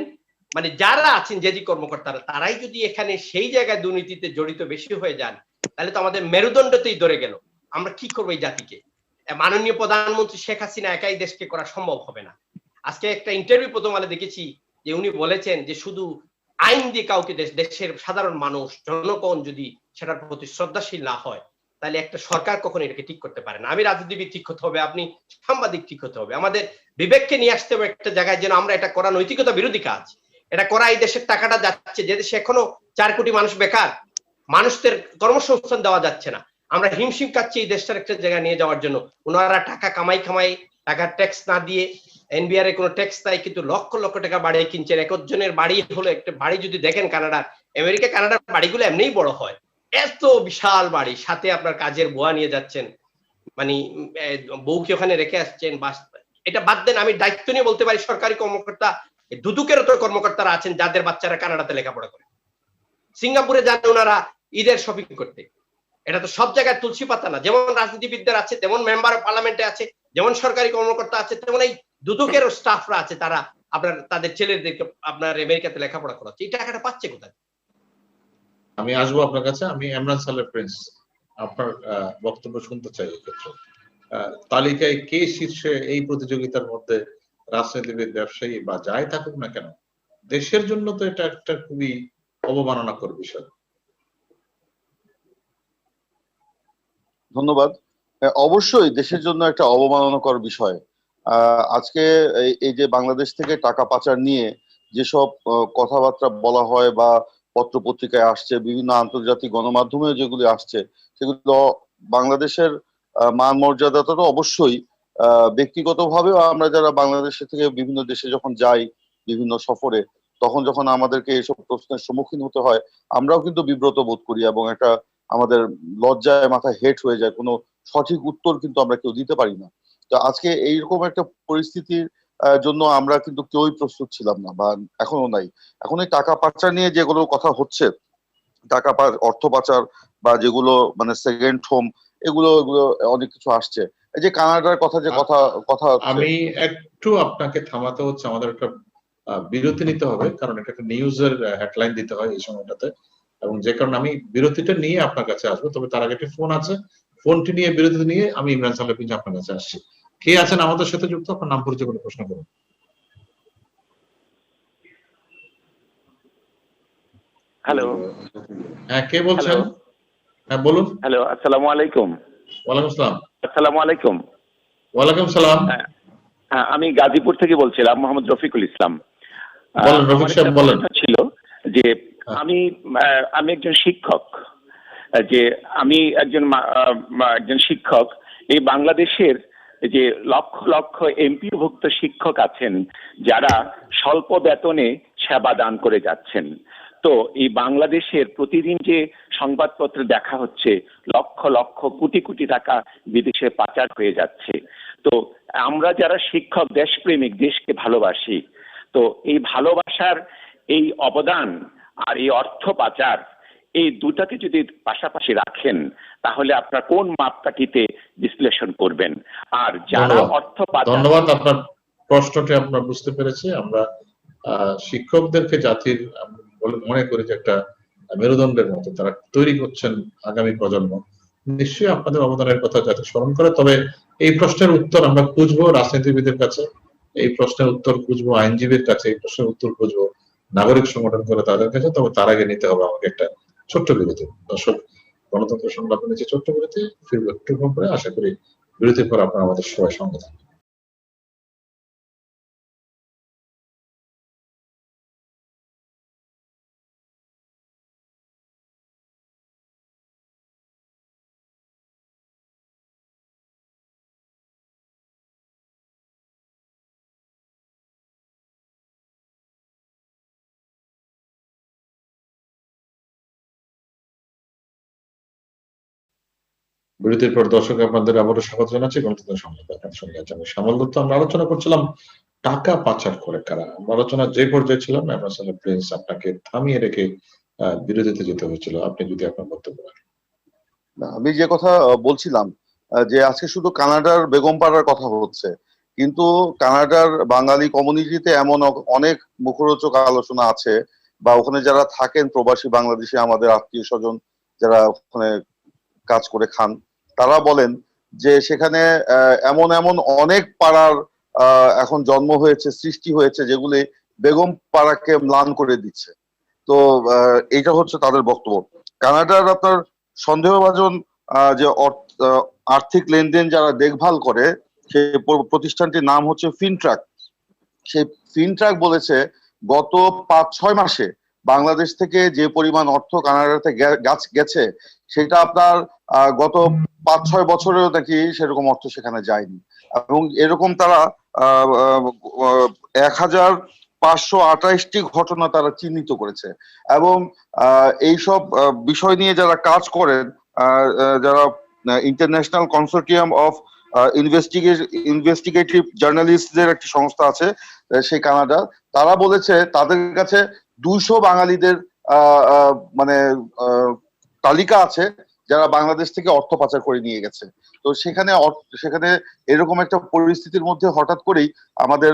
মানে যারা আছেন যে কর্মকর্তারা, তারাই যদি এখানে সেই জায়গায় দুর্নীতিতে জড়িত বেশি হয়ে যান, তাহলে তো আমাদের মেরুদণ্ডতেই ধরে গেল। আমরা কি করবো এই জাতিকে? মাননীয় প্রধানমন্ত্রী শেখ হাসিনা একাই দেশকে করা সম্ভব হবে না। আজকে একটা ইন্টারভিউ প্রথম আলো দেখেছি যে উনি বলেছেন যে শুধু আইন দিয়ে কাউকে, দেশের সাধারণ মানুষ, জনগণ যদি সেটার প্রতি শ্রদ্ধাশীল না হয়, তাহলে একটা সরকার কখনো এটাকে ঠিক করতে পারে না। আমি রাজনীতিবিদ ঠিক হতে হবে, আপনি সাংবাদিক ঠিক হতে হবে, আমাদের বিবেককে নিয়ে আসতে হবে একটা জায়গায় যেন আমরা এটা করা নৈতিকতা বিরোধী কাজ। এটা করা, এই দেশের টাকাটা যাচ্ছে যে দেশে এখনো 4 কোটি মানুষ বেকার, মানুষদের কর্মসংস্থান দেওয়া যাচ্ছে না, আমরা হিমশিম খাচ্ছি এই দেশটার একটা জায়গায় নিয়ে যাওয়ার জন্য। ওনারা টাকা কামাই টাকা ট্যাক্স না দিয়ে, এনবিআর এ কোনো ট্যাক্স নাই, কিন্তু লক্ষ লক্ষ টাকা বাড়ি কিনছেন। একজনের বাড়ি হলো, একটা বাড়ি যদি দেখেন কানাডার, আমেরিকা কানাডার বাড়িগুলো এমনিই বড় হয়, এত বিশাল বাড়ি, সাথে আপনার কাজের বুয়া নিয়ে যাচ্ছেন, মানে বউকে ওখানে রেখে আসছেন। এটা বাদ দেন, আমি দায়িত্ব নিয়ে বলতে পারি সরকারি কর্মকর্তা, দুদকের তো কর্মকর্তারা আছেন যাদের বাচ্চারা কানাডাতে লেখাপড়া করে, সিঙ্গাপুরে যান ওনারা ঈদের শপিং করতে। এটা তো সব জায়গায় তুলসী পাতা না। যেমন রাজনীতিবিদদের আছে, তেমন মেম্বার অফ পার্লামেন্টে আছে, যেমন সরকারি কর্মকর্তা আছে, তেমন এই দুদকেরও স্টাফরা আছে, তারা আপনার তাদের ছেলেদেরকে আপনার আমেরিকাতে লেখাপড়া করাচ্ছে। এই টাকাটা পাচ্ছে কোথায়? আমি আসবো আপনার কাছে। আমি এমরান সালেহ প্রিন্স, আপনার বক্তব্য শুনতে চাই এক্ষেত্রে। তালিকায় কে শীর্ষে এই প্রতিযোগিতার মধ্যে, রাজনীতিবিদ, ব্যবসায়ী বা যাই থাকুক না কেন, দেশের জন্য তো এটা একটা খুবই অবমাননাকর বিষয়। ধন্যবাদ। অবশ্যই দেশের জন্য একটা অবমাননাকর বিষয়। আজকে এই যে বাংলাদেশ থেকে টাকা পাচার নিয়ে যেসব কথাবার্তা বলা হয় বা পত্র পত্রিকায় আসছে, বিভিন্ন আন্তর্জাতিক গণমাধ্যমে যেগুলি আসছে, সেগুলো বাংলাদেশের মান মর্যাদাটা তো অবশ্যই, ব্যক্তিগতভাবেও আমরা যারা বাংলাদেশ থেকে বিভিন্ন দেশে যখন যাই বিভিন্ন সফরে, তখন যখন আমাদেরকে এসব প্রশ্নের সম্মুখীন হতে হয়, আমরাও কিন্তু বিব্রত বোধ করি এবং একটা আমাদের লজ্জায় মাথায় হেট হয়ে যায়। কোনো সঠিক উত্তর কিন্তু আমরা কেউ দিতে পারি না। তো আজকে এইরকম একটা পরিস্থিতির জন্য আমরা কিন্তু কেউই প্রস্তুত ছিলাম না, বা এখনো নাই। এখন এই টাকা পাচার নিয়ে যেগুলো কথা হচ্ছে, অর্থ পাচার বা যেগুলো মানে সেকেন্ড হোম, এগুলো এগুলো অনেক কিছু আসছে। এই যে কানাডার কথা যে কথা কথা হচ্ছে, আমি একটু আপনাকে থামাতে হচ্ছে, আমাদের একটা বিরতি নিতে হবে, কারণ এটা একটা নিউজের হেডলাইন দিতে হয় এই সময়টাতে, এবং যে কারণে আমি বিরতিটা নিয়ে আপনার কাছে আসবো। তবে তার আগে একটি ফোন আছে, ফোনটি নিয়ে বিরতি নিয়ে আমি ইমরান সালেহ আপনার কাছে আসছি। কে আছেন আমাদের সাথে যুক্ত? আপনার নাম পরিচয় করে প্রশ্ন করুন। হ্যালো। হ্যাঁ, কে বলছেন? হ্যাঁ বলুন। হ্যালো, আসসালামু আলাইকুম। ওয়ালাইকুম আসসালাম। আসসালামু আলাইকুম। ওয়ালাইকুম সালাম। হ্যাঁ, আমি গাজীপুর থেকে বলছিলাম, মোহাম্মদ রফিকুল ইসলাম। বলেন রফিক আমার সাহেব, একটা বলেন। প্রশ্ন ছিল যে আমি আমি একজন শিক্ষক, যে আমি একজন শিক্ষক। এই বাংলাদেশের যে লক্ষ লক্ষ এমপিভুক্ত শিক্ষক আছেন যারা স্বল্প বেতনে সেবা দান করে যাচ্ছেন। তো এই বাংলাদেশের প্রতিদিন যে সংবাদপত্রে দেখা হচ্ছে লক্ষ লক্ষ কোটি কোটি টাকা বিদেশে পাচার হয়ে যাচ্ছে। তো আমরা যারা শিক্ষক, দেশপ্রেমিক, দেশকে ভালোবাসি, তো এই ভালোবাসার এই অবদান আর এই অর্থ পাচার, এই দুটাকে যদি পাশাপাশি রাখেন তাহলে আপনার কোন মাপকাঠিতে বিশ্লেষণ করবেন? আর যারা অর্থ পাচার। ধন্যবাদ, আপনার প্রশ্নটি আমরা বুঝতে পেরেছি। আমরা শিক্ষকদেরকে জাতির মনে করি যে একটা মেরুদণ্ডের মতো, তারা তৈরি করছেন আগামী প্রজন্ম। নিশ্চয়ই আপনাদের অবদানের কথা জাতি স্মরণ করে। তবে এই প্রশ্নের উত্তর আমরা খুঁজবো রাজনীতিবিদের কাছে, এই প্রশ্নের উত্তর খুঁজবো আইনজীবীর কাছে, এই প্রশ্নের উত্তর খুঁজবো নাগরিক সংগঠন করে তাদের কাছে। তবে তার আগে নিতে হবে আমাকে একটা ছোট্ট বিরতি। দর্শক, গণতন্ত্র সংলাপে নিচে ছোট্ট বিরতি, ফিরবো একটু পরে। আশা করি বিরতির পর আপনারা আমাদের সবাই সঙ্গে থাকবেন। বিরতির পর দর্শক আপনাদের আবারও স্বাগত জানাচ্ছি গণতন্ত্র সংলাপে। আপনাদের সঙ্গে আছে আমি শ্যামল দত্ত। আমরা আলোচনা করছিলাম টাকা পাচার করে কারা। আমরা আলোচনা যে পর্যায়ে ছিলাম, প্রিন্স আপনাকে থামিয়ে রেখে বিরতিতে যেতে হয়েছিল। আপনি যদি আপনার বক্তব্য রাখেন। আমি যে কথা বলছিলাম, যে আজকে শুধু কানাডার বেগমপাড়ার কথা হচ্ছে, কিন্তু কানাডার বাঙালি কমিউনিটিতে এমন অনেক মুখরোচক আলোচনা আছে, বা ওখানে যারা থাকেন প্রবাসী বাংলাদেশি আমাদের আত্মীয় স্বজন যারা ওখানে কাজ করে খান, তারা বলেন যে সেখানে এমন এমন অনেক পাড়ার এখন জন্ম হয়েছে, সৃষ্টি হয়েছে, যেগুলি বেগম পাড়াকে ম্লান করে দিচ্ছে। তো এইটা হচ্ছে তাদের বক্তব্য। কানাডার আপনার সন্দেহভাজন যে আর্থিক লেনদেন যারা দেখভাল করে, সেই প্রতিষ্ঠানটির নাম হচ্ছে ফিনট্রাক। সেই ফিনট্রাক বলেছে গত 5-6 মাসে বাংলাদেশ থেকে যে পরিমাণ অর্থ কানাডাতে গেছে, সেটা আপনার গত 5-6 বছরেও নাকি সেরকম অর্থ সেখানে যায়নি। এবং এরকম তারা 1528টি ঘটনা তারা চিহ্নিত করেছে। এবং এইসব বিষয় নিয়ে যারা কাজ করেন, যারা ইন্টারন্যাশনাল কনসোর্টিয়াম অফ ইনভেস্টিগেটিভ জার্নালিস্টদের একটি সংস্থা আছে সেই কানাডা, তারা বলেছে তাদের কাছে 200 বাঙালিদের মানে তালিকা আছে যারা বাংলাদেশ থেকে অর্থ পাচার করে নিয়ে গেছে। তো সেখানে এরকম একটা পরিস্থিতির মধ্যে হঠাৎ করেই আমাদের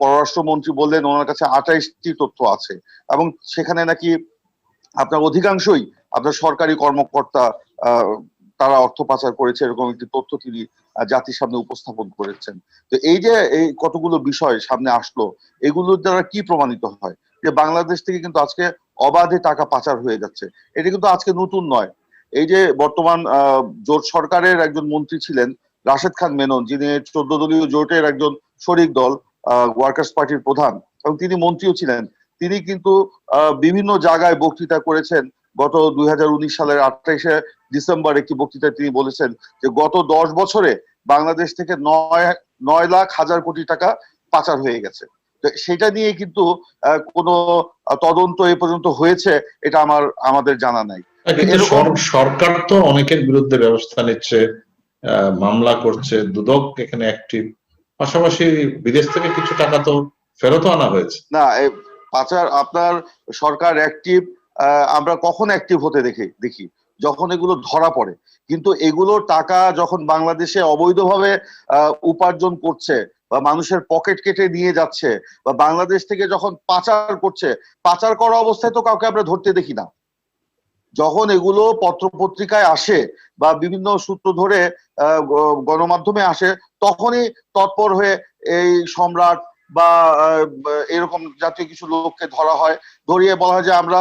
পররাষ্ট্রমন্ত্রী বললেন ওনার কাছে 28টি তথ্য আছে, এবং সেখানে নাকি আপনার অধিকাংশই আপনার সরকারি কর্মকর্তা তারা অর্থ পাচার করেছে, এরকম একটি তথ্য তিনি জাতির সামনে উপস্থাপন করেছেন। তো এই যে এই কতগুলো বিষয় সামনে আসলো, এগুলোর দ্বারা কি প্রমাণিত হয় যে বাংলাদেশ থেকে কিন্তু আজকে অবাধে টাকা পাচার হয়ে যাচ্ছে। এটা কিন্তু আজকে নতুন নয়। এই যে বর্তমান জোট সরকারের একজন মন্ত্রী ছিলেন রাশেদ খান মেনন, যিনি 14 দলীয় জোটের একজন শরিক দল ওয়ার্কার্স পার্টির প্রধান, এবং তিনি মন্ত্রীও ছিলেন। তিনি কিন্তু বিভিন্ন জায়গায় বক্তৃতা করেছেন। গত 2019 সালের 28শে ডিসেম্বর একটি বক্তৃতায় তিনি বলেছেন যে গত 10 বছরে বাংলাদেশ থেকে 9 লাখ হাজার কোটি টাকা পাচার হয়ে গেছে। সেটা নিয়ে কিন্তু কোনো তদন্ত এ পর্যন্ত হয়েছে এটা আমাদের জানা নাই। সরকার তো অনেকের বিরুদ্ধে ব্যবস্থা নিচ্ছে, মামলা করছে, দুদক এখানে অ্যাক্টিভ, পাশাপাশি বিদেশ থেকে কিছু টাকা তো ফেরতও আনা হয়েছে। না, এই পাচার আপনার সরকার অ্যাক্টিভ, আমরা কখন অ্যাক্টিভ হতে দেখি যখন এগুলো ধরা পড়ে। কিন্তু এগুলো টাকা যখন বাংলাদেশে অবৈধভাবে উপার্জন করছে বা মানুষের পকেট কেটে নিয়ে যাচ্ছে বা বাংলাদেশ থেকে যখন পাচার করছে, পাচার করা অবস্থায় তো কাউকে আমরা ধরতে দেখি না। যখন এগুলো পত্রপত্রিকায় আসে বা বিভিন্ন সূত্র ধরে গণমাধ্যমে আসে, তখনই তৎপর হয়ে এই সম্রাট বা এরকম জাতীয় কিছু লোককে ধরা হয়, ধরিয়ে বলা হয় যে আমরা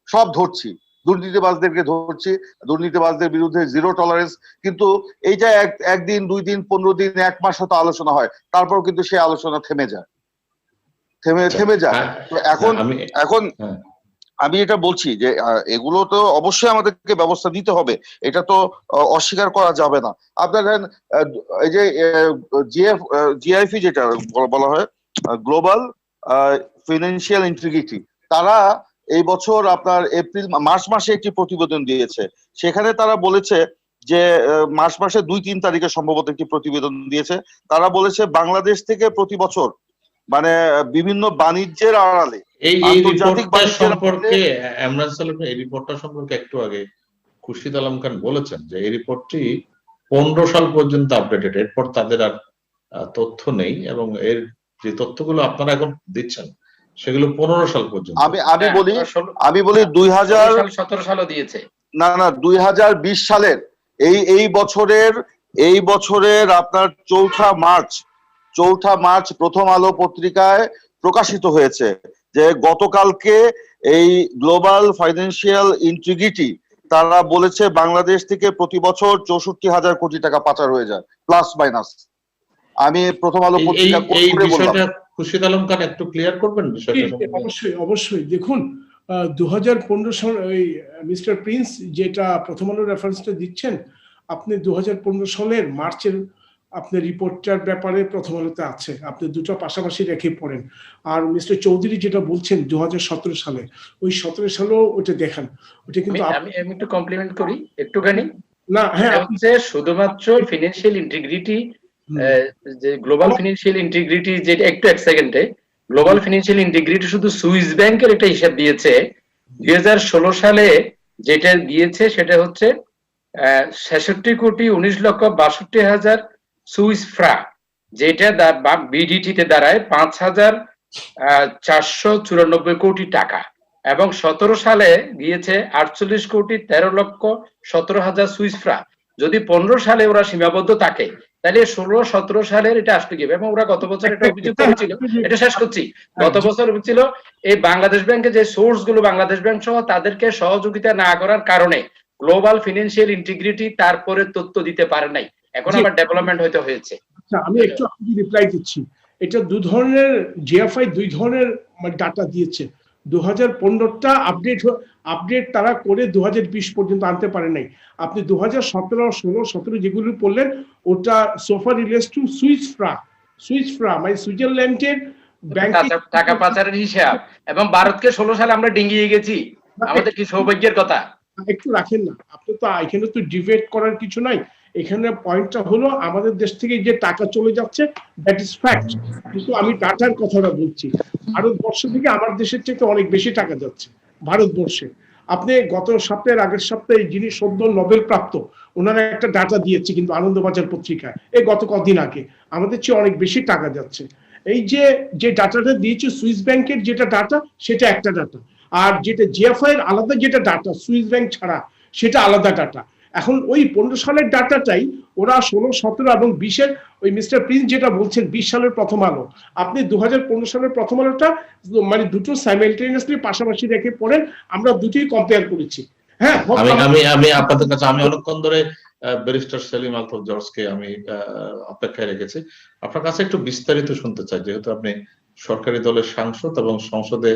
সব ধরছি, দুর্নীতিবাজদেরকে ধরছি, দুর্নীতিবাজদের বিরুদ্ধে জিরো টলারেন্স। কিন্তু এই যে একদিন, 2 দিন, 15 দিন, 1 মাস হয়তো আলোচনা হয়, তারপর কিন্তু সেই আলোচনা থেমে যায়। তো এখন আমি এটা বলছি যে এগুলো তো অবশ্যই আমাদেরকে ব্যবস্থা নিতে হবে, এটা তো অস্বীকার করা যাবে না। আপনার এই যে জিআইফি যেটা বলা হয়, গ্লোবাল ফিনান্সিয়াল ইন্টিগ্রিটি, তারা এই বছর আপনার মার্চ মাসে একটি প্রতিবেদন দিয়েছে। সেখানে তারা বলেছে যে মার্চ মাসে 2-3 তারিখে সম্ভবত একটি প্রতিবেদন দিয়েছে। তারা বলেছে বাংলাদেশ থেকে প্রতি বছর মানে বিভিন্ন বাণিজ্যের আড়ালে এই আন্তর্জাতিক বাণিজ্যের সম্পর্কে এমরান সালেম এই রিপোর্টটা সম্পর্কে একটু আগে খুরশিদ আলম খান বলেছেন যে এই রিপোর্টটি 15 সাল পর্যন্ত আপডেটেড, এরপর তাদের আর তথ্য নেই, এবং এর যে তথ্যগুলো আপনারা এখন দিচ্ছেন সেগুলো 15 সাল পর্যন্ত। আমি বলি 2017 সালও দিয়েছে। না 2020 সালের এই বছরের আপনার 4 মার্চ প্রথম আলো পত্রিকায় প্রকাশিত হয়েছে যে গতকালকে এই গ্লোবাল ফাইন্যান্সিয়াল ইন্টিগ্রিটি তারা বলেছে বাংলাদেশ থেকে প্রতি বছর 64,000 কোটি টাকা পাচার হয়ে যায়, প্লাস মাইনাস। আমি প্রথম আলো পত্রিকা এই বিষয়টা খুরশিদ আলম খান একটু ক্লিয়ার করবেন বিষয়টা? অবশ্যই দেখুন, 2015 সাল ওই মিস্টার প্রিন্স যেটা প্রথম আলো রেফারেন্সটা দিচ্ছেন, আপনি 2015 সালের মার্চের আপনার রিপোর্টটার ব্যাপারে প্রথম আলোতে আছে, আপনি দুটো পাশাপাশি রেখে পড়েন। আর মিস্টার চৌধুরী যেটা বলছেন 2017 সালে, ওই 17 সালেও ওটা দেখান। ওটা কিন্তু আমি একটু কমপ্লিমেন্ট করি একটুখানি। না, হ্যাঁ, হচ্ছে শুধুমাত্র ফিনান্সিয়াল ইন্টিগ্রিটি, যে গ্লোবাল ফিনান্সিয়াল ইন্টিগ্রিটি, যেটা একটু এক সেকেন্ডে, গ্লোবাল ফিনান্সিয়াল ইন্টিগ্রিটি শুধু সুইস ব্যাংকের একটা হিসাব দিয়েছে 2016 সালে, যেটা দিয়েছে সেটা হচ্ছে 66,19,62,000 সুইস ফ্রা, যেটা বিডিটিতে দাঁড়ায় 5,494 কোটি টাকা, এবং 17 সালে দিয়েছে 48,13,17,000 সুইস ফ্রা। যদি 15 সালে ওরা সীমাবদ্ধ থাকে, তাহলে 16-17 সালের এটা আসতে গিয়ে, এবং ওরা গত বছর এটা অভিযোগ করেছিল, এটা শেষ করছি, গত বছর ছিল এই বাংলাদেশ ব্যাংকের যে সোর্স গুলো বাংলাদেশ ব্যাংক সহ তাদেরকে সহযোগিতা না করার কারণে গ্লোবাল ফিনান্সিয়াল ইন্টিগ্রিটি তারপরে তথ্য দিতে পারে নাই, এখন আবার ডেভেলপমেন্ট হইতে হয়েছে। আমি একটু রিপ্লাই দিচ্ছি। এটা জিএফআই 2 ধরনের ডাটা দিয়েছে। 2015টা আপডেট তারা করে 2020 পর্যন্ত আনতে পারে নাই। আপনি 2017, 16, 17 যেগুলো পড়লেন, ওটা সোফা রিলেটস টু সুইস ফ্রা মানে সুইজারল্যান্ডের ব্যাংক টাকা পাচারের হিসাব, এবং ভারতকে 16 সালে আমরা ডিঙ্গিয়ে গেছি, আমাদের কি সৌভাগ্যের কথা। একটু রাখেন না, আপনি তো এখানে তো ডিবেট করার কিছু নাই। এখানে পয়েন্টটা হলো আমাদের দেশ থেকে যে টাকা চলে যাচ্ছে, দ্যাট ইজ ফ্যাক্ট। কিন্তু আমি ডাটার কথাটা বলছি, ভারতবর্ষ থেকে আমার দেশের থেকে অনেক বেশি টাকা যাচ্ছে ভারতবর্ষে। আপনি গত সপ্তাহের আগের সপ্তাহে যিনি সদ্য নোবেল প্রাপ্ত, ওনারা একটা ডাটা দিয়েছে কিন্তু আনন্দবাজার পত্রিকায়, এই গত কদিন আগে, আমাদের চেয়ে অনেক বেশি টাকা যাচ্ছে। এই যে ডাটাটা দিয়েছে সুইস ব্যাংকের যেটা ডাটা, সেটা একটা ডাটা, আর যেটা জিএফআই এর আলাদা যেটা ডাটা সুইস ব্যাংক ছাড়া, সেটা আলাদা ডাটা। এখন ওই 15 সালের ডাটাটাই ওরা 16, 17 এবং 20-এর ওই মিস্টার প্রিন্স যেটা বলছেন 20 সালের প্রথম আলো, আপনি 2015 সালের প্রথম আলোটা মানে দুটো সাইমালটেনিয়াসলি পাশাপাশি রেখে পড়েন, আমরা দুটোই কম্পেয়ার করেছি। হ্যাঁ, আমি আপনাদের কাছে আমি অনেকক্ষণ ধরে ব্যারিস্টার সেলিম আলতাফ জর্জকে আমি অপেক্ষায় রেখেছি। আপনার কাছে একটু বিস্তারিত শুনতে চাই, যেহেতু আপনি সরকারি দলের সাংসদ এবং সংসদে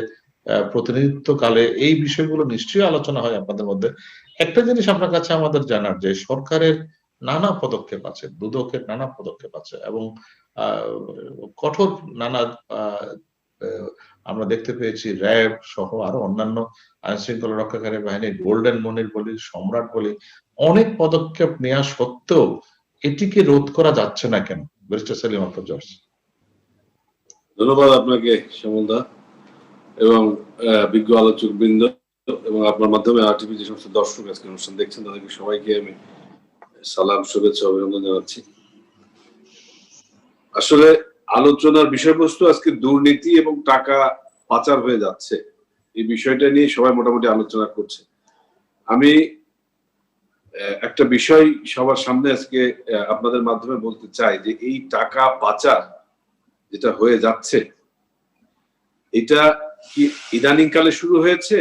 প্রতিনিধিত্বকালে এই বিষয়গুলো নিশ্চয়ই আলোচনা হয় আপনাদের মধ্যে। একটা জিনিস আপনার কাছে আমাদের জানার, যে সরকারের নানা পদক্ষেপ আছে, দুদকের নানা পদক্ষেপ আছে, এবং কঠোর নানা আমরা দেখতে পেয়েছি র্যাব সহ আরো অন্যান্য আইন শৃঙ্খলা রক্ষাকারী বাহিনী, গোল্ডেন মনির বলি, সম্রাট বলি, অনেক পদক্ষেপ নেওয়া সত্ত্বেও এটিকে রোধ করা যাচ্ছে না কেন? ব্যারিস্টার সেলিম আলতাফ জর্জ। ধন্যবাদ আপনাকে শ্যামলদা এবং বিজ্ঞ আলোচক বৃন্দ এবং আপনার মাধ্যমে আরটিভি যে সমস্ত দর্শক আজকে অনুষ্ঠান দেখছেন তাদেরকে সবাইকে আমি সালাম, শুভেচ্ছা, অভিনন্দন জানাচ্ছি। আসলে আলোচনার বিষয়বস্তু আজকে দুর্নীতি এবং টাকা পাচার হয়ে যাচ্ছে, এই বিষয়টা নিয়ে সবাই মোটামুটি আলোচনা করছে। আমি একটা বিষয় সবার সামনে আজকে আপনাদের মাধ্যমে বলতে চাই যে এই টাকা পাচার যেটা হয়ে যাচ্ছে এটা কি ইদানিং কালে শুরু হয়েছে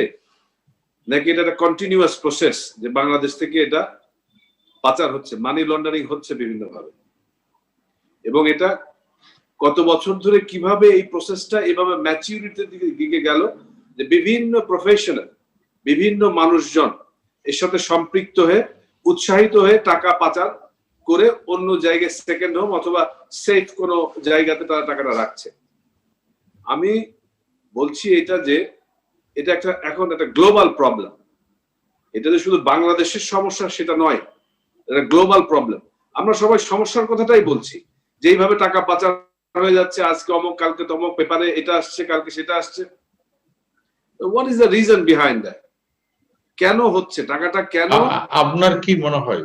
নাকি এটা একটা কন্টিনিউয়াস প্রসেস, যে বাংলাদেশ থেকে এটা পাচার হচ্ছে, মানি লন্ডারিং হচ্ছে বিভিন্ন ভাবে, এবং এটা কত বছর ধরে কিভাবে এই প্রসেসটা এভাবে ম্যাচিউরিটির দিকে গেল, যে বিভিন্ন প্রফেশনাল বিভিন্ন মানুষজন এর সাথে সম্পৃক্ত হয়ে উৎসাহিত হয়ে টাকা পাচার করে অন্য জায়গায় সেকেন্ড হোম অথবা সেফ কোনো জায়গাতে তারা টাকাটা রাখছে। আমি বলছি এটা যে এটা একটা এখন একটা গ্লোবাল প্রবলেম, এটা যে শুধু বাংলাদেশের সমস্যা সেটা নয়, এটা গ্লোবাল প্রবলেম। আমরা সবাই সমস্যার কথাটাই বলছি, যে এইভাবে টাকা পাচার হয়ে যাচ্ছে, আজকে অমুক কালকে তমুক পেপারে এটা আসছে, কালকে সেটা আসছে। What is the reason behind that? কেন হচ্ছে টাকাটা কেন? আপনার কি মনে হয়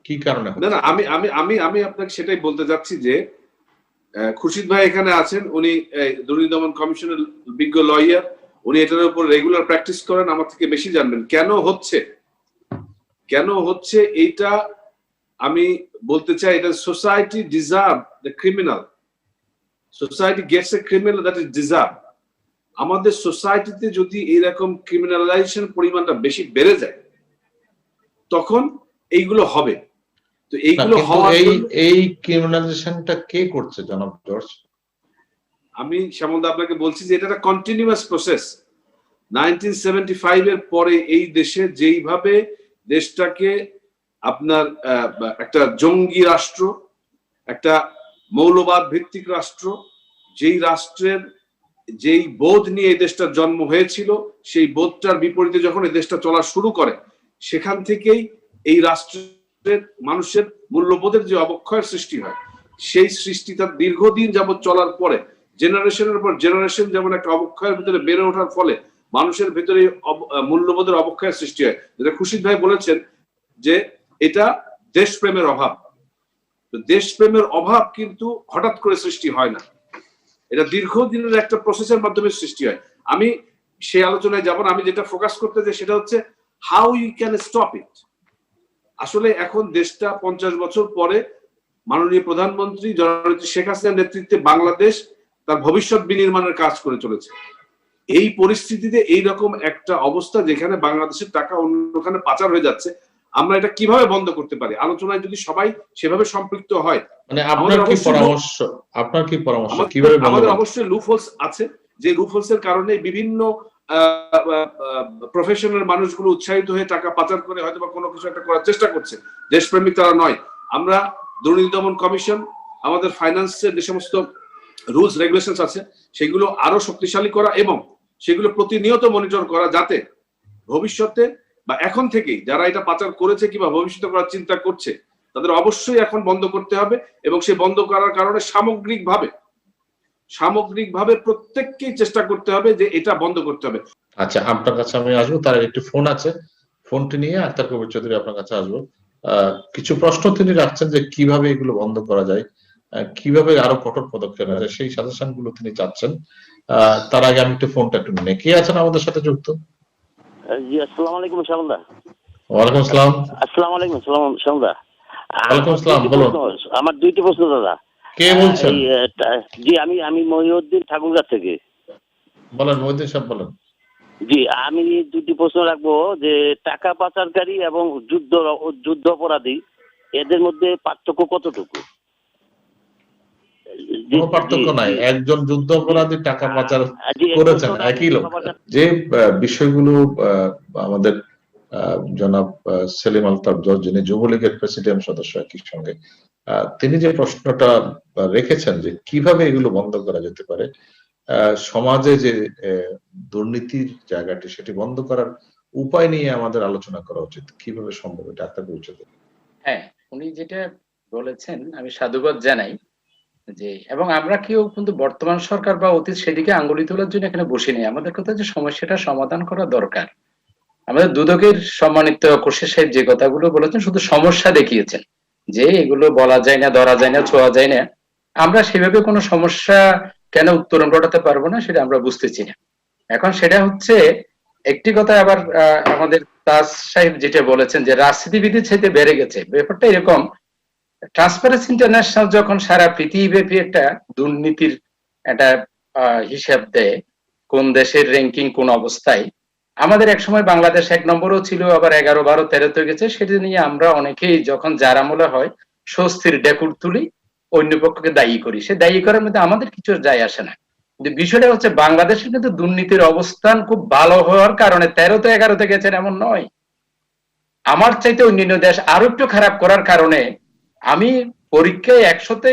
কি কারণে? না না, আমি আমি আমি আমি আপনাকে সেটাই বলতে যাচ্ছি যে খুরশিদ ভাই এখানে আছেন, উনি দুর্নীতি দমন কমিশনের বিজ্ঞ লয়ার, উনি এটার উপর রেগুলার প্র্যাকটিস করেন, আমার থেকে বেশি জানবেন কেন হচ্ছে এইটা। আমি বলতে চাই এটা society deserve the criminal, society gets a criminal that is deserve. আমাদের সোসাইটিতে যদি এরকম ক্রিমিনালাইজেশন পরিমাণটা বেশি বেড়ে যায় তখন এইগুলো হবে। তো এইগুলো এই ক্রিমিনালাইজেশনটা কে করছে জনাব জর্জ? আমি শ্যামলদা আপনাকে বলছি যে এটা একটা কন্টিনিউয়াস প্রসেস। 1975 এর পরে এই দেশে যেইভাবে দেশটাকে আপনার একটা জঙ্গি রাষ্ট্র, একটা মৌলবাদ ভিত্তিক রাষ্ট্র, যেই রাষ্ট্রের যেই বোধ নিয়ে এই দেশটার জন্ম হয়েছিল, সেই বোধটার বিপরীতে যখন এই দেশটা চলা শুরু করে, সেখান থেকেই এই রাষ্ট্রের মানুষের মূল্যবোধের যে অবক্ষয়ের সৃষ্টি হয়, সেই সৃষ্টি তার দীর্ঘদিন যাবৎ চলার পরে জেনারেশনের পর জেনারেশন যেমন একটা অবক্ষয়ের ভিতরে বেড়ে ওঠার ফলে মানুষের ভিতরে মূল্যবোধের অবক্ষয়ের সৃষ্টি হয়, যেটা খুরশিদ ভাই বলেছেন যে এটা দেশপ্রেমের অভাব। দেশপ্রেমের অভাব কিন্তু হঠাৎ করে সৃষ্টি হয় না, এটা দীর্ঘদিনের একটা প্রসেসের মাধ্যমে সৃষ্টি হয়। আমি সেই আলোচনায় যাব না, আমি যেটা ফোকাস করতে চাই সেটা হচ্ছে how you can stop it. আসলে এখন দেশটা 50 বছর পরে মাননীয় প্রধানমন্ত্রী জননেত্রী শেখ হাসিনার নেতৃত্বে বাংলাদেশ তার ভবিষ্যৎ বিনির্মাণের কাজ করে চলেছে। এই পরিস্থিতিতে এইরকম একটা অবস্থা যেখানে বাংলাদেশের টাকা অন্যখানে পাচার হয়ে যাচ্ছে, আমরা এটা কিভাবে বন্ধ করতে পারি? আলোচনায় যদি সবাই সেভাবে সম্পৃক্ত হয়, মানে আপনার কি পরামর্শ কিভাবে? আমাদের অবশ্যই লুপহোলস আছে, যে লুপহোলস এর কারণে বিভিন্ন প্রফেশনাল মানুষগুলো উৎসাহিত হয়ে টাকা পাচার করে হয়তো বা কোনো কিছু একটা করার চেষ্টা করছে, দেশপ্রেমিক তারা নয়। আমরা দুর্নীতি দমন কমিশন, আমাদের ফাইন্যান্সের যে সমস্ত রুলস রেগুলেশন আছে সেগুলো আরো শক্তিশালী করা এবং সেগুলো প্রতিনিয়ত মনিটর করা, যাতে ভবিষ্যতে বা এখন থেকেই যারা এটা পাচার করেছে কিংবা ভবিষ্যতে করার চিন্তা করছে তাদের অবশ্যই এখন বন্ধ করতে হবে, এবং সেই বন্ধ করার কারণে সামগ্রিকভাবে প্রত্যেককেই চেষ্টা করতে হবে যে এটা বন্ধ করতে হবে। আচ্ছা, আপনার কাছে আমি আসবো, তার একটি ফোন আছে, ফোনটি নিয়ে আক্তার কবির চৌধুরী আপনার কাছে আসবো। কিছু প্রশ্ন তিনি রাখছেন যে কিভাবে এগুলো বন্ধ করা যায়, কিভাবে আরো কঠোর পদক্ষেপ নেওয়া যায়, সেই সাজেশন গুলো তিনি চাচ্ছেন। তার আগে আমি একটু ফোনটা একটু নিয়ে, কে আছেন আমাদের সাথে যুক্ত? জি, আসসালামু আলাইকুম শ্যামলদা। ওয়ালাইকুম আসসালাম। আসসালামু আলাইকুম শ্যামলদা। ওয়ালাইকুম আসসালাম, বলুন। আমার দুইটি প্রশ্ন দাদা। কে বলছেন? জি, আমি মহিউদ্দিন ঠাকুরগাঁ থেকে। বলেন মহিউদ্দিন সাহেব, বলেন। জি, আমি দুটি প্রশ্ন রাখবো যে টাকা পাচারকারী এবং যুদ্ধ অপরাধী এদের মধ্যে পার্থক্য কতটুকু? কোনো পার্থক্য নাই, একজন যুদ্ধ অপরাধী টাকা পাচার করেছেন একই লোক। যে বিষয়গুলো আমাদের জনাব সেলিম আলতাফ জর্জ, যিনি যুবলীগের প্রেসিডেন্ট সদস্য, একই সঙ্গে তিনি যে প্রশ্নটা রেখেছেন যে কিভাবে এগুলো বন্ধ করা যেতে পারে, সমাজে যে দুর্নীতির জায়গাটি সেটি বন্ধ করার উপায় নিয়ে আমাদের আলোচনা করা উচিত, কিভাবে সম্ভব এটা আক্তার কবির চৌধুরী। হ্যাঁ, উনি যেটা বলেছেন আমি সাধুবাদ জানাই। জি, এবং আমরা কেউ কিন্তু বর্তমান সরকার বা অতীত সেদিকে আঙ্গুলি তোলার জন্য এখানে বসে নেই। আমাদের কথা যে সমস্যাটা সমাধান করা দরকার। আমাদের দুদকের সম্মানিত খুরশিদ সাহেব যে কথাগুলো বলেছেন শুধু সমস্যা দেখিয়েছেন যে এগুলো বলা যায় না, ধরা যায় না, ছোঁয়া যায় না। আমরা সেভাবে কোনো সমস্যা কেন উত্তরণ ঘটাতে পারবো না সেটা আমরা বুঝতেছি না। এখন সেটা হচ্ছে একটি কথা আবার আমাদের তাজ সাহেব যেটা বলেছেন যে রাজনীতিবিদের চাইতে বেড়ে গেছে, ব্যাপারটা এরকম। ট্রান্সপারেন্সি ইন্টারন্যাশনাল যখন সারা পৃথিবীব্যাপী একটা দুর্নীতির একটা হিসাব দেয়, কোন দেশের র্যাঙ্কিং কোন অবস্থায়, আমাদের একসময় বাংলাদেশ ১ নম্বরও ছিল, আবার ১১, ১২, ১৩ গেছে। সেটা নিয়ে আমরা অনেকেই যখন যার আমলে হয় স্বস্তির ডেকুর তুলি, অন্য পক্ষকে দায়ী করি। সে দায়ী করার মধ্যে আমাদের কিছু যায় আসে না। কিন্তু বিষয়টা হচ্ছে বাংলাদেশে কিন্তু দুর্নীতির অবস্থান খুব ভালো হওয়ার কারণে ১৩তে ১১তে গেছেন এমন নয়। আমার চাইতে অন্যান্য দেশ আরো একটু খারাপ করার কারণে আমি পরীক্ষায় ১০০তে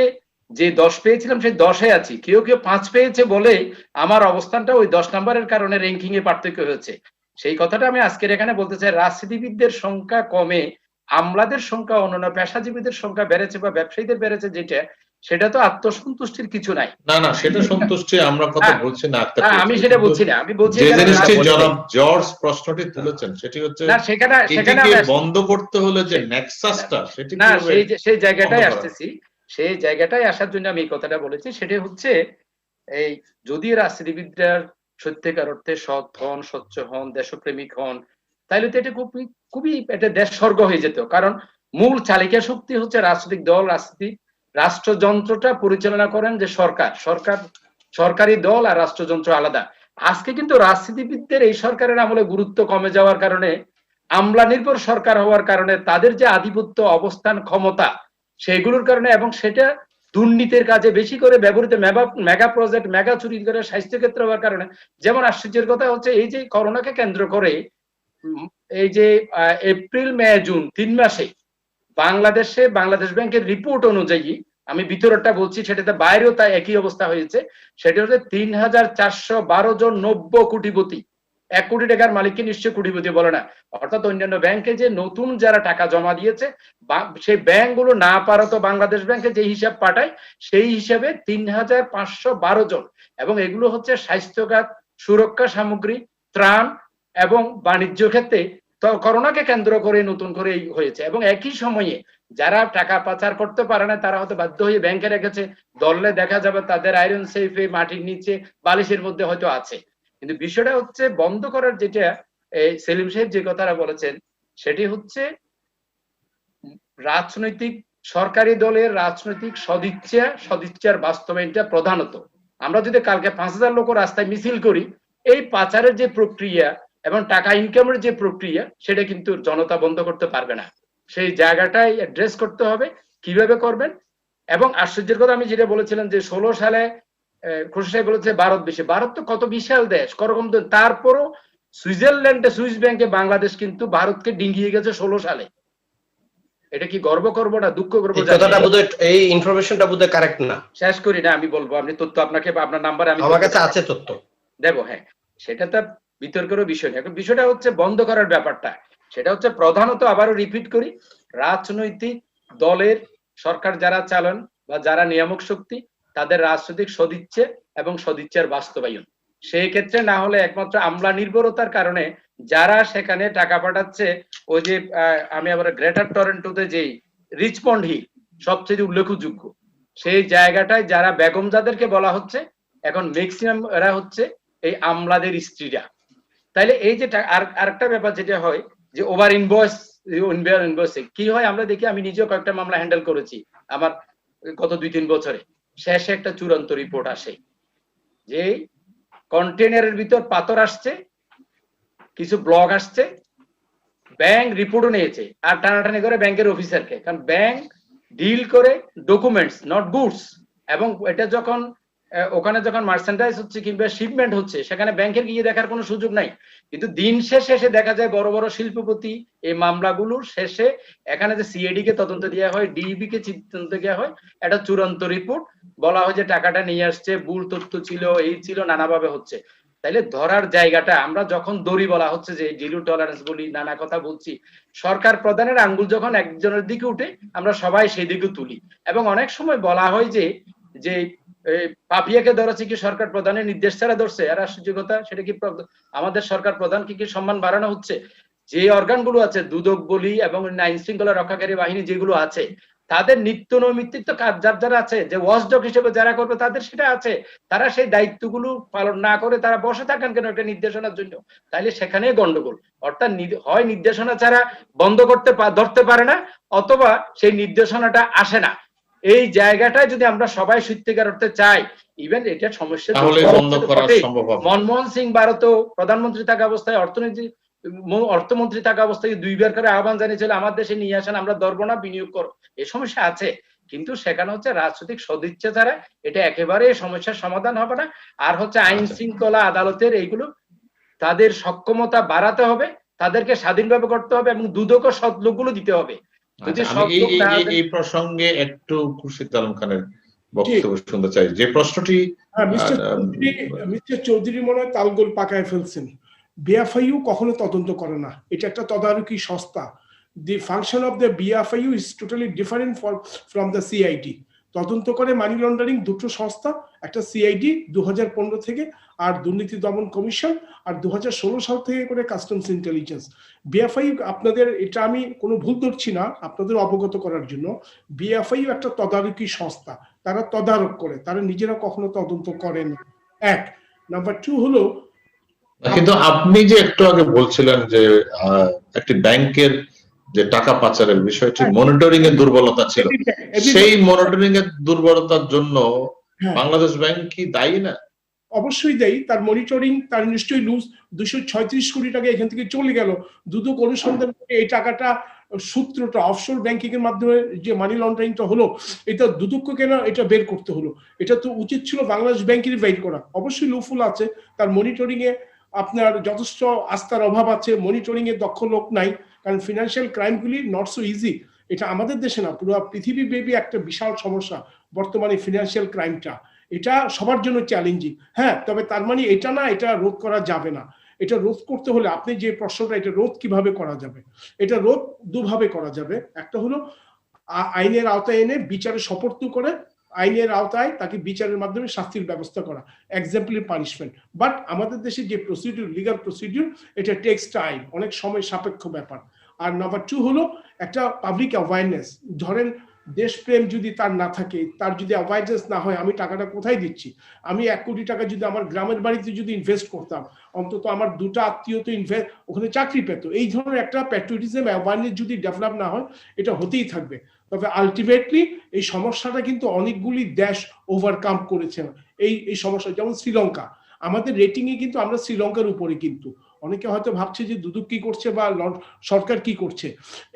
যে ১০ পেয়েছিলাম সেই ১০-এ আছি। কেউ কেউ ৫ পেয়েছে বলে আমার অবস্থানটা ওই ১০ নম্বরের কারণে র্যাঙ্কিং এ পার্থক্য হয়েছে। সেই কথাটা আমি আজকের এখানে বলতে চাই, রাজনীতিবিদদের সংখ্যা কমে আমলাদের সংখ্যা, অন্যান্য পেশাজীবীদের সংখ্যা বেড়েছে বা ব্যবসায়ীদের বেড়েছে যেটা, সেটা তো আত্মসন্তুষ্টির কিছু নাই। না না, সেটা সন্তুষ্টি আমরা কথা বলছি না আক্তার না, সাহেব। আমি সেটা বলছি না। আমি বলছি যে এখানে জিনিসটি রাজনীতি- জনাব জর্জ প্রশ্নটি তুলেছেন সেটি হচ্ছে না, সেখানে এটিকে আমি- বন্ধ করতে হলে যে নেক্সাসটা সেটি না, কিভাবে সেই জায়গাটাই বন্ধ করা? আসতেছি। সেই জায়গাটাই আসার জন্য আমি এই কথাটা বলেছি। সেটা হচ্ছে এই, যদি রাজনীতিবিদরা সত্যিকার অর্থে সৎ হন, স্বচ্ছ হন, দেশপ্রেমিক হন, তাহলে তো এটা খুবই খুবই এটা দেশ স্বর্গ হয়ে যেত। কারণ মূল চালিকা শক্তি হচ্ছে রাজনৈতিক দল, রাষ্ট্রযন্ত্রটা পরিচালনা করেন যে সরকার, সরকারি দল আর রাষ্ট্রযন্ত্র আলাদা। আজকে কিন্তু রাজনীতিবিদদের এই সরকারের আমলে গুরুত্ব কমে যাওয়ার কারণে, আমলা নির্ভর সরকার হওয়ার কারণে তাদের যে আধিপত্য, অবস্থান, ক্ষমতা, সেগুলোর কারণে, এবং সেটা দুর্নীতির কাজে বেশি করে ব্যবহৃত, মেগা প্রজেক্ট, মেগা চুরি করে স্বাস্থ্য ক্ষেত্রে হওয়ার কারণে। যেমন আশ্চর্যের কথা হচ্ছে এই যে করোনাকে কেন্দ্র করে এই যে এপ্রিল, মে, জুন ৩ মাসে বাংলাদেশ ব্যাংকের রিপোর্ট অনুযায়ী, আমি ভিতরটা বলছি, সেটাতে বাইরেও তাই একই অবস্থা হয়েছে। সেটা হচ্ছে ৩,৪১২ জন নব্য কোটিপতি। ১ কোটি টাকার মালিককে নিশ্চয় কোটিপতি বলে না। অর্থাৎ অন্যান্য ব্যাংকে যে নতুন যারা টাকা জমা দিয়েছে, সেই ব্যাংকগুলো না পারত বাংলাদেশ ব্যাংকে যে হিসাব পাঠায়, সেই হিসাবে ৩,৫১২ জন। এবং এগুলো হচ্ছে স্বাস্থ্যখাত, সুরক্ষা সামগ্রী, ত্রাণ এবং বাণিজ্য ক্ষেত্রে। তো করোনাকে কেন্দ্র করে নতুন করে হয়েছে। এবং একই সময়ে যারা টাকা পাচার করতে পারে না তারা হয়তো বাধ্য হয়ে ব্যাংকে রেখেছে, দললে দেখা যাবে তাদের আয়রন সেফে, মাটির নিচে, বালিশের মধ্যে হয়তো আছে। কিন্তু বিষয়টা হচ্ছে বন্ধ করার, যেটা এই সেলিম সাহেব যে কথাটা বলেছেন, সেটি হচ্ছে রাজনৈতিক, সরকারি দলের রাজনৈতিক সদিচ্ছার বাস্তবায়নটা প্রধানত। আমরা যদি কালকে ৫,০০০ লোক রাস্তায় মিছিল করি, এই পাচারের যে প্রক্রিয়া এবং টাকা ইনকামের যে প্রক্রিয়া, সেটা কিন্তু জনতা বন্ধ করতে পারবে না। সেই জায়গাটাই অ্যাড্রেস করতে হবে। কিভাবে করবেন? এবং আশ্চর্যের কথা আমি যেটা বলেছিলাম যে ১৬ সালে খুরশিদ সাহেব বলেছে ভারত বেশি। ভারত তো কত বিশাল দেশ, করকম, তারপরও সুইজারল্যান্ডে, সুইস ব্যাংকে বাংলাদেশ কিন্তু ভারতকে ডিঙ্গিয়ে গেছে ১৬ সালে। এটা কি গর্ব করবো না দুঃখ করবো? এই কথাটা বোধহয়, এই ইনফরমেশনটা বোধহয় কারেক্ট না। শেষ করি না, আমি বলবো। আপনি তথ্য, আপনাকে বা আপনার নাম্বার আমি আমার কাছে আছে তথ্য দেবো। হ্যাঁ, সেটা তো বিতর্কেরও বিষয় না। এখন বিষয়টা হচ্ছে বন্ধ করার ব্যাপারটা, সেটা হচ্ছে প্রধানত, আবারও রিপিট করি, রাজনৈতিক দলের, সরকার যারা চালান বা যারা নিয়ামক শক্তি, তাদের রাজনৈতিক সদিচ্ছা এবং সদিচ্ছার বাস্তবায়ন। সেই ক্ষেত্রে না হলে একমাত্র আমলা নির্ভরতার কারণে যারা সেখানে টাকা পাঠাচ্ছে, ওই যে আমি আবার গ্রেটার টরন্টোতে যেই রিচমন্ড হিল সবচেয়ে উল্লেখযোগ্য, সেই জায়গাটায় যারা বেগম যাদেরকে বলা হচ্ছে, এখন ম্যাক্সিমাম এরা হচ্ছে এই আমলাদের স্ত্রীরা। তাইলে এই যে আরেকটা ব্যাপার যেটা হয় যে ওভার ইনভয়েসিং কি হয় আমরা দেখি। আমি নিজেও কয়েকটা মামলা হ্যান্ডেল করেছি আমার গত ২-৩ বছরে। শেষে একটা চূড়ান্ত রিপোর্ট আসে যে কন্টেনারের ভিতর পাথর আসছে, কিছু ব্লক আসছে, ব্যাংক রিপোর্টও নিয়েছে, আর টানাটানি করে ব্যাংকের অফিসারকে, কারণ ব্যাংক ডিল করে ডকুমেন্টস, নট গুডস। এবং এটা যখন ওখানে যখন মার্চেন্ডাইজ হচ্ছে কিংবা শিপমেন্ট হচ্ছে, সেখানে ব্যাংকের গিয়ে দেখার কোনো সুযোগ নাই। কিন্তু দিন শেষে এসে দেখা যায় বড় বড় শিল্পপতি এই মামলাগুলোর শেষে এখানে যে সিআইডি কে তদন্ত দেওয়া হয়, ডিইবি কে তদন্ত দেওয়া হয়, একটা চূড়ান্ত রিপোর্ট বলা হয় যে টাকাটা নিয়ে আসছে, ভুল তথ্য ছিল, এই ছিল, নানাভাবে হচ্ছে। তাইলে ধরার জায়গাটা, আমরা যখন দড়ি বলা হচ্ছে যে জিরো টলারেন্স বলি, নানা কথা বলছি, সরকার প্রধানের আঙ্গুল যখন একজনের দিকে উঠে আমরা সবাই সেই দিকে তুলি। এবং অনেক সময় বলা হয় যে যে পাপিয়াকে ধরেছে কি সরকার প্রধানের নির্দেশ ছাড়া ধরছে? আর আশ্চর্যকতা, সেটা কি আমাদের সরকার প্রধান কি সম্মান বাড়ানো হচ্ছে? যে অর্গানগুলো আছে, দুদক বলি এবং আইন শৃঙ্খলা রক্ষাকারী বাহিনী যেগুলো আছে, তাদের নিত্য নৈমিত্তিক তো কাজ যার আছে, যে ওয়াচডগ হিসেবে যারা করবে তাদের সেটা আছে, তারা সেই দায়িত্বগুলো পালন না করে তারা বসে থাকেন কেন একটা নির্দেশনার জন্য? তাইলে সেখানে গন্ডগোল। অর্থাৎ হয় নির্দেশনা ছাড়া বন্ধ করতে ধরতে পারে না, অথবা সেই নির্দেশনাটা আসে না। এই জায়গাটায় যদি আমরা সবাই সত্যিকার অর্থে চাই, ইভেন এটা সমস্যা মনমোহন সিং ভারতেও প্রধানমন্ত্রী থাকা অবস্থায় অর্থমন্ত্রী থাকা অবস্থায় 2বার করে আহ্বান জানিয়েছিল আমার দেশে নিয়ে আসেন, আমরা ধরবো না, বিনিয়োগ করো। এই সমস্যা আছে, কিন্তু সেখানে হচ্ছে রাজনৈতিক সদিচ্ছা ছাড়া এটা একেবারে সমস্যার সমাধান হবে না। আর হচ্ছে আইন শৃঙ্খলা আদালতের এইগুলো তাদের সক্ষমতা বাড়াতে হবে, তাদেরকে স্বাধীনভাবে করতে হবে এবং দুদক ও সৎ লোকগুলো দিতে হবে। যদি এই প্রসঙ্গে একটু খুরশিদ আলম খানের বক্তব্য শুনতে চাই। যে প্রশ্নটি মিস্টার চৌধুরী মনে হয় তালগোল পাকায় ফেলছেন। বিএফআইইউ কখনো তদন্ত করে না, এটা একটা তদারকি সংস্থা। The function of the BFIU is totally different from the CID. তদন্ত করে মানি লন্ডারিং দুটো সংস্থা, একটা সিআইডি 2015 থেকে, আর দুর্নীতি দমন কমিশন আর 2016 সাল থেকে করে কাস্টমস ইন্টেলিজেন্স। বিএফআইইউ আপনাদের, এটা আমি কোনো ভুল ধরছি না, আপনাদের অবগত করার জন্য, বিএফআইইউ একটা তদারকি সংস্থা, তারা তদারক করে, তারা নিজেরা কখনো তদন্ত করেন। এক নাম্বার 2 হলো, কিন্তু আপনি যে একটু আগে বলছিলেন যে একটি ব্যাংকের যে টাকা পাচারের বিষয়টি মনিটরিং এর দুর্বলতা ছিল, সেই মনিটরিং এর দুর্বলতার জন্য বাংলাদেশ ব্যাংক কি দায়ী না? অবশ্যই দায়ী। তার মনিটরিং, তার নিশ্চয়ই লুজ 236 কোটি টাকা এখান থেকে চলে গেল। দুদক অনুসন্ধান করে এই টাকাটা সূত্রটা অফশোর ব্যাংকিং এর মাধ্যমে যে মানি লন্ডারিংটা হলো, এটা দুদককে কেন এটা বের করতে হলো? এটা তো উচিত ছিল বাংলাদেশ ব্যাংকের বের করা। অবশ্যই লুফুল আছে, তার মনিটরিং এ আপনার যথেষ্ট আস্থার অভাব আছে, মনিটরিং এর দক্ষ লোক নাই, কারণ ফিনান্সিয়াল ক্রাইমগুলি নট সো ইজি। এটা আমাদের দেশে না, পুরো পৃথিবীব্যাপী একটা বিশাল সমস্যা বর্তমানে ফিনান্সিয়াল ক্রাইমটা। এটা সবার জন্য চ্যালেঞ্জিং। হ্যাঁ, তবে তার মানে এটা না এটা রোধ করা যাবে না। এটা রোধ করতে হলে আপনি যে প্রশ্নটা, এটা রোধ কিভাবে করা যাবে? এটা রোধ দুভাবে করা যাবে। একটা হলো আইনের আওতায় এনে বিচারে সোপর্দ করে, আইনের আওতায় তাকে বিচারের মাধ্যমে শাস্তির ব্যবস্থা করা, এক্সাম্পলি পানিশমেন্ট। বাট আমাদের দেশে যে প্রসিডিউর, লিগাল প্রসিডিউর, এটা টেক্স টাইম, অনেক সময় সাপেক্ষ ব্যাপার। আর নাম্বার 2 হলো একটা পাবলিক অ্যাওয়ারনেস। ধরেন দেশপ্রেম যদি তার না থাকে, তার যদি অ্যাওয়ারনেস না হয় আমি টাকাটা কোথায় দিচ্ছি, আমি 1 কোটি টাকা যদি আমার গ্রামের বাড়িতে যদি ইনভেস্ট করতাম, অন্তত আমার 2টা আত্মীয় তো ওখানে চাকরি পেত। এই ধরনের একটা প্যাট্রিয়টিজম অ্যাওয়ারনেস যদি ডেভেলপ না হয়, এটা হতেই থাকবে। তবে আলটিমেটলি এই সমস্যাটা কিন্তু অনেকগুলি দেশ ওভারকাম করেছে এই সমস্যা। যেমন শ্রীলঙ্কা, আমাদের রেটিং এ কিন্তু আমরা শ্রীলঙ্কার উপরে, কিন্তু অনেকে হয়তো ভাবছে যে দুদক কি করছে বা সরকার কি করছে।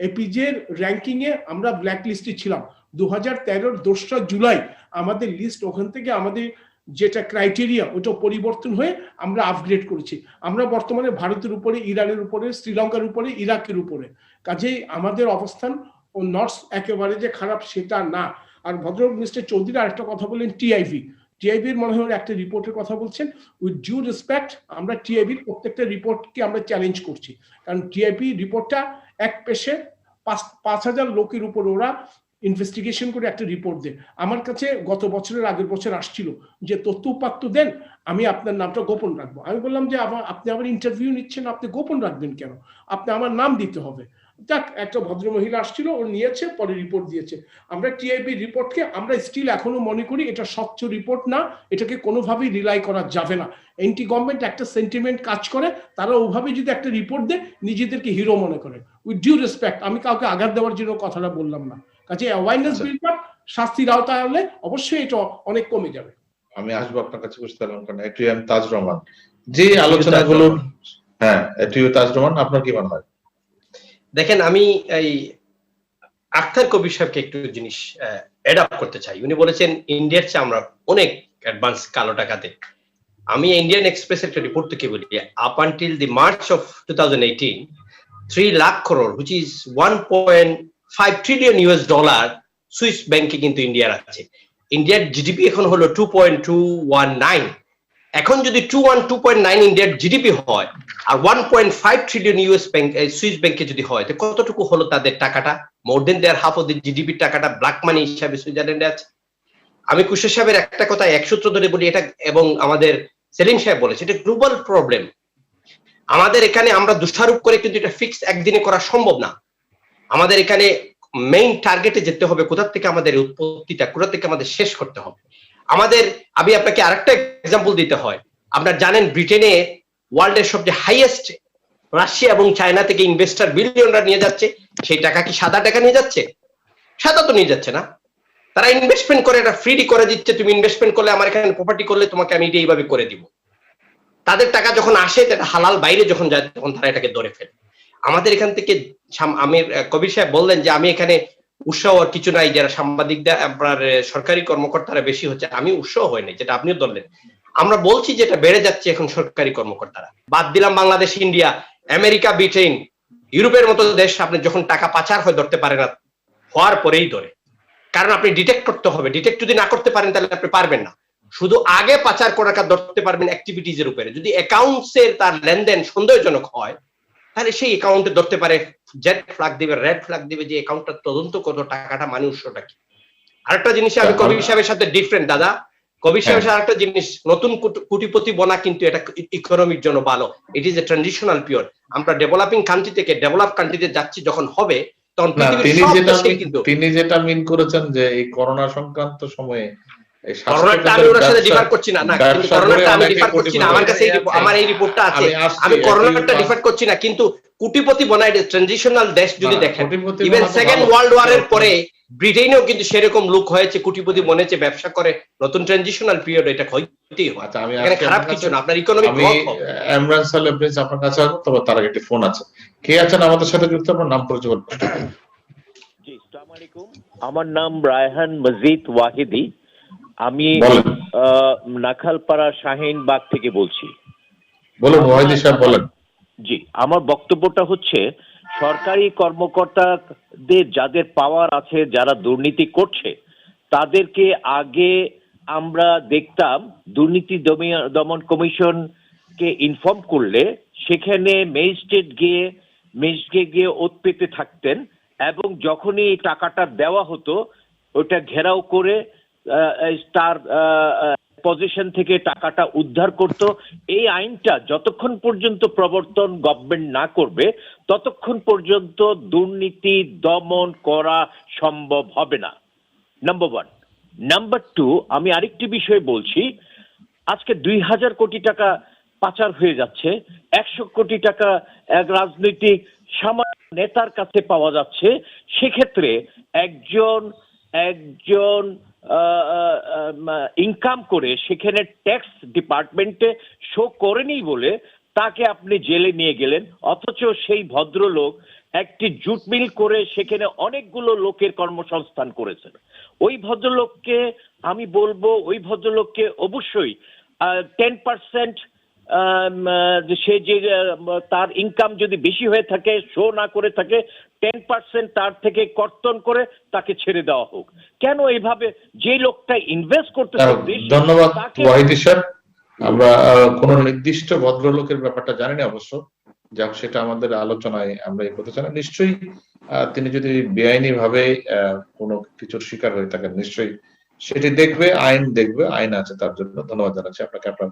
এপিজের র্যাঙ্কিং এ আমরা ব্ল্যাক লিস্টে ছিলাম। 2013 2রা জুলাই আমাদের লিস্ট, ওখান থেকে আমাদের যেটা ক্রাইটেরিয়া ওটা পরিবর্তন হয়ে আমরা আপগ্রেড করেছি। আমরা বর্তমানে ভারতের উপরে, ইরানের উপরে, শ্রীলঙ্কার উপরে, ইরাকের উপরে। কাজেই আমাদের অবস্থান ও নর্থ একেবারে যে খারাপ সেটা না। আর ভদ্রলোক মিস্টার চৌধুরী আরেকটা কথা বললেন, টিআইবির মনে হয় একটা রিপোর্টের কথা বলছেন। উইথ ডিউ রেসপেক্ট, আমরা টিআইবির প্রত্যেকটা রিপোর্টকে আমরা চ্যালেঞ্জ করছি, কারণ টিআইবি রিপোর্টটা এক পেশে 5,000 লোকের উপর ওরা ইনভেস্টিগেশন করে একটা রিপোর্ট দেয়। আমার কাছে গত বছরের আগের বছর আসছিল যে তথ্য উপাত্ত দেন, আমি আপনার নামটা গোপন রাখবো। আমি বললাম যে আপনি আবার ইন্টারভিউ নিচ্ছেন, আপনি গোপন রাখবেন কেন? আপনি আমার নাম দিতে হবে। যাক, একটা ভদ্র মহিলা আসছিল, ও নিয়েছে, পরে রিপোর্ট দিয়েছে। আমরা টিআইবি রিপোর্টকে আমরা স্টিল এখনো মনে করি এটা স্বচ্ছ রিপোর্ট না, এটাকে কোনোভাবেই রিলাই করা যাবে না। এন্টি গভর্নমেন্ট একটা সেন্টিমেন্ট কাজ করে, তারা ওভাবে যদি একটা রিপোর্ট দেয় নিজেদেরকে হিরো মনে করে। উইথ ডিউ রেসপেক্ট, আমি কাউকে আঘাত দেওয়ার জন্য কথাটা বললাম না। কাজে অ্যাওয়ারনেস বিল্ড আপ, শাস্তির আওতায় হলে অবশ্যই এটা অনেক কমে যাবে। আমি আসবো আপনার কাছে, বুঝতে পারলাম কারণ এটি আমি তাজ রহমান যে আলোচনাগুলো, হ্যাঁ এটি তাজ রহমান, আপনার কি মনে হয়? দেখেন, আমি এই আখতার কবির সাহেবকে একটু জিনিস অ্যাডাপ্ট করতে চাই। উনি বলেছেন ইন্ডিয়ার চেয়ে আমরা অনেক অ্যাডভান্স কালো টাকাতে। আমি ইন্ডিয়ান এক্সপ্রেস একটা রিপোর্ট থেকে বলি, up until the March of 2018 3 lakh crore which is 1.5 trillion US dollar Swiss ব্যাংকে কিন্তু ইন্ডিয়ার আছে। ইন্ডিয়ার জিডিপি এখন হলো 2.219। এখন যদি 2.9 ইন্ডিয়ার জিডিপি হয় আর 1.5 ট্রিলিয়ন ইউএস ব্যাংক সুইস ব্যাংকে যদি হয়, তো কতটুকু হলো তাদের টাকাটা? মোর দেন দেয়ার হাফ অফ দি জিডিপির টাকাটা ব্ল্যাক মানি হিসাবে সুইজারল্যান্ডে আছে। আমি কুশের সাহেবের একটা কথা এক সূত্র ধরে বলি এটা, এবং আমাদের সেলিম সাহেব বলেছে এটা গ্লোবাল প্রবলেম। আমাদের এখানে আমরা দোষারোপ করে কিন্তু এটা ফিক্স একদিনে করা সম্ভব না। আমাদের এখানে মেইন টার্গেটে যেতে হবে, কোথা থেকে আমাদের উৎপত্তিটা, কোথা থেকে আমাদের শেষ করতে হবে। আমাদের, আমি আপনাকে আরেকটা এক্সাম্পল দিতে হয়, আপনারা জানেন ব্রিটেনে ওয়ার্ল্ডের সবচেয়ে হাইয়েস্ট রাশিয়া এবং চায়না থেকে ইনভেস্টর বিলিয়নরা নিয়ে যাচ্ছে, সেই টাকা কি সাদা টাকা নিয়ে যাচ্ছে? সাদা তো নিয়ে যাচ্ছে না, তারা ইনভেস্টমেন্ট করে এটা ফ্রি করে দিচ্ছে, তুমি ইনভেস্টমেন্ট করলে আমার এখানে প্রপার্টি করলে তোমাকে আমি এটা এইভাবে করে দিব। তাদের টাকা যখন আসে এটা হালাল বাইরে যখন যায় তখন তারা এটাকে ধরে ফেলে। আমাদের এখান থেকে আমির কবির সাহেব বললেন যে আমি এখানে উৎসাহ আর কিছু নাই, যারা সাংবাদিকরা আপনার সরকারি কর্মকর্তারা বেশি হচ্ছে, আমি উৎসাহ হয় নাই, যেটা আপনিও ধরলেন। আমরা বলছি যে এটা বেড়ে যাচ্ছে এখন সরকারি কর্মকর্তারা, বাদ দিলাম বাংলাদেশ, ইন্ডিয়া, আমেরিকা, ব্রিটেন, ইউরোপের মতো দেশ আপনি যখন টাকা পাচার হয় ধরতে পারে না, হওয়ার পরেই ধরে, কারণ আপনি ডিটেক্ট করতে হবে। ডিটেক্ট যদি না করতে পারেন তাহলে আপনি পারবেন না। শুধু আগে পাচার করাটা ধরতে পারবেন অ্যাক্টিভিটিজ এর উপরে। যদি অ্যাকাউন্টসের তার লেনদেন সন্দেহজনক হয় তাহলে সেই অ্যাকাউন্টে ধরতে পারে, জেড ফ্ল্যাগ দিবে, রেড ফ্ল্যাগ দিবে যে অ্যাকাউন্টটা তদন্ত কত, টাকাটা মানে উৎসটা কি। আরেকটা জিনিস আমি কবির সাহেবের সাথে ডিফারেন্ট দাদা, কবির সাহেবের সাথে আরেকটা জিনিস, নতুন কোটিপতি বনা কিন্তু এটা ইকোনমির জন্য ভালো। It is a transitional period. আমরা ডেভেলপিং কান্ট্রি থেকে ডেভেলপ কান্ট্রিতে যাচ্ছি যখন হবে তখন তিনি যেটা মিন করেছেন যে এই করোনা সংক্রান্ত সময়ে করোনাটা আমি ওনার সাথে ডিফার করছি না, না কিন্তু করোনাটা আমি ডিফার করছি না, আমার কাছে আমার এই রিপোর্টটা আছে, আমি করোনাটা ডিফার করছি না, কিন্তু কোটিপতি বনায় ট্রানজিশনাল দেশ যদি দেখেন, ইভেন সেকেন্ড ওয়ার্ল্ড ওয়ারের পরে ব্রিটেনেও কিন্তু সেরকম লোক হয়েছে, কোটিপতি বনেছে, ব্যবসা করে, নতুন ট্রানজিশনাল পিরিয়ড, এটা হইতেই হয়। আচ্ছা, আমি এখানে খারাপ কিছু না, আপনার ইকোনমিক গ্রোথ হবে। ইমরান সালেহ প্রিন্স আপনার কাছে আসবো, তবে তার আগে একটা ফোন আছে। কে আছেন আমাদের সাথে যুক্ত? আপনার নাম পরিচয় বলুন। জি, আসসালামু আলাইকুম, আমার নাম রায়হান মজিদ ওয়াহিদি, আমি নাখালপাড়া শাহিনবাগ থেকে বলছি। বলুন ওয়াহিদি সাহেব, বলেন। জি, আমার বক্তব্যটা হচ্ছে সরকারি কর্মকর্তাদের যাদের পাওয়ার আছে, যারা দুর্নীতি করছে, তাদেরকে আগে আমরা দেখতাম দুর্নীতি দমন কমিশনকে ইনফর্ম করলে সেখানে ম্যাজিস্ট্রেট গিয়ে ওত পেতে থাকতেন, এবং যখনই টাকাটা দেওয়া হতো ওটা ঘেরাও করে তার পজিশন থেকে টাকাটা উদ্ধার করত। এই আইনটা যতক্ষণ পর্যন্ত প্রবর্তন গভর্নমেন্ট না করবে ততক্ষণ পর্যন্ত দুর্নীতি দমন করা সম্ভব হবে না, নাম্বার 1। নাম্বার 2, আমি আরেকটি বিষয় বলছি, আজকে 2000 কোটি টাকা পাচার হয়ে যাচ্ছে, 100 কোটি টাকা এক রাজনৈতিক সামান্য নেতার কাছে পাওয়া যাচ্ছে। সেক্ষেত্রে একজন ইনকাম করে সেখানে ট্যাক্স ডিপার্টমেন্টে শো করেনি বলে তাকে আপনি জেলে নিয়ে গেলেন, অথচ সেই ভদ্রলোক একটি জুট মিল করে সেখানে অনেকগুলো লোকের কর্মসংস্থান করেছেন। ওই ভদ্রলোককে আমি বলবো, ওই ভদ্রলোককে অবশ্যই 10% সে যে তার ইনকাম যদি বেশি হয়ে থাকে, শো না করে থাকে, 10% তার থেকে কর্তন করে তাকে ছেড়ে দেওয়া হোক। কেন এইভাবে যে লোকটা ইনভেস্ট করতেছে? ধন্যবাদ ওয়াহিদি স্যার। আমরা কোন নির্দিষ্ট ভদ্রলোকের ব্যাপারটা জানি না অবশ্য, যাক সেটা আমাদের আলোচনায় আমরা এই করতে চাই না। নিশ্চয়ই তিনি যদি বেআইনি ভাবে কোনো কিছুর শিকার হয়ে থাকেন নিশ্চয়ই সেটি দেখবে, আইন দেখবে, আইন আছে তার জন্য। ধন্যবাদ জানাচ্ছি আপনাকে আপনার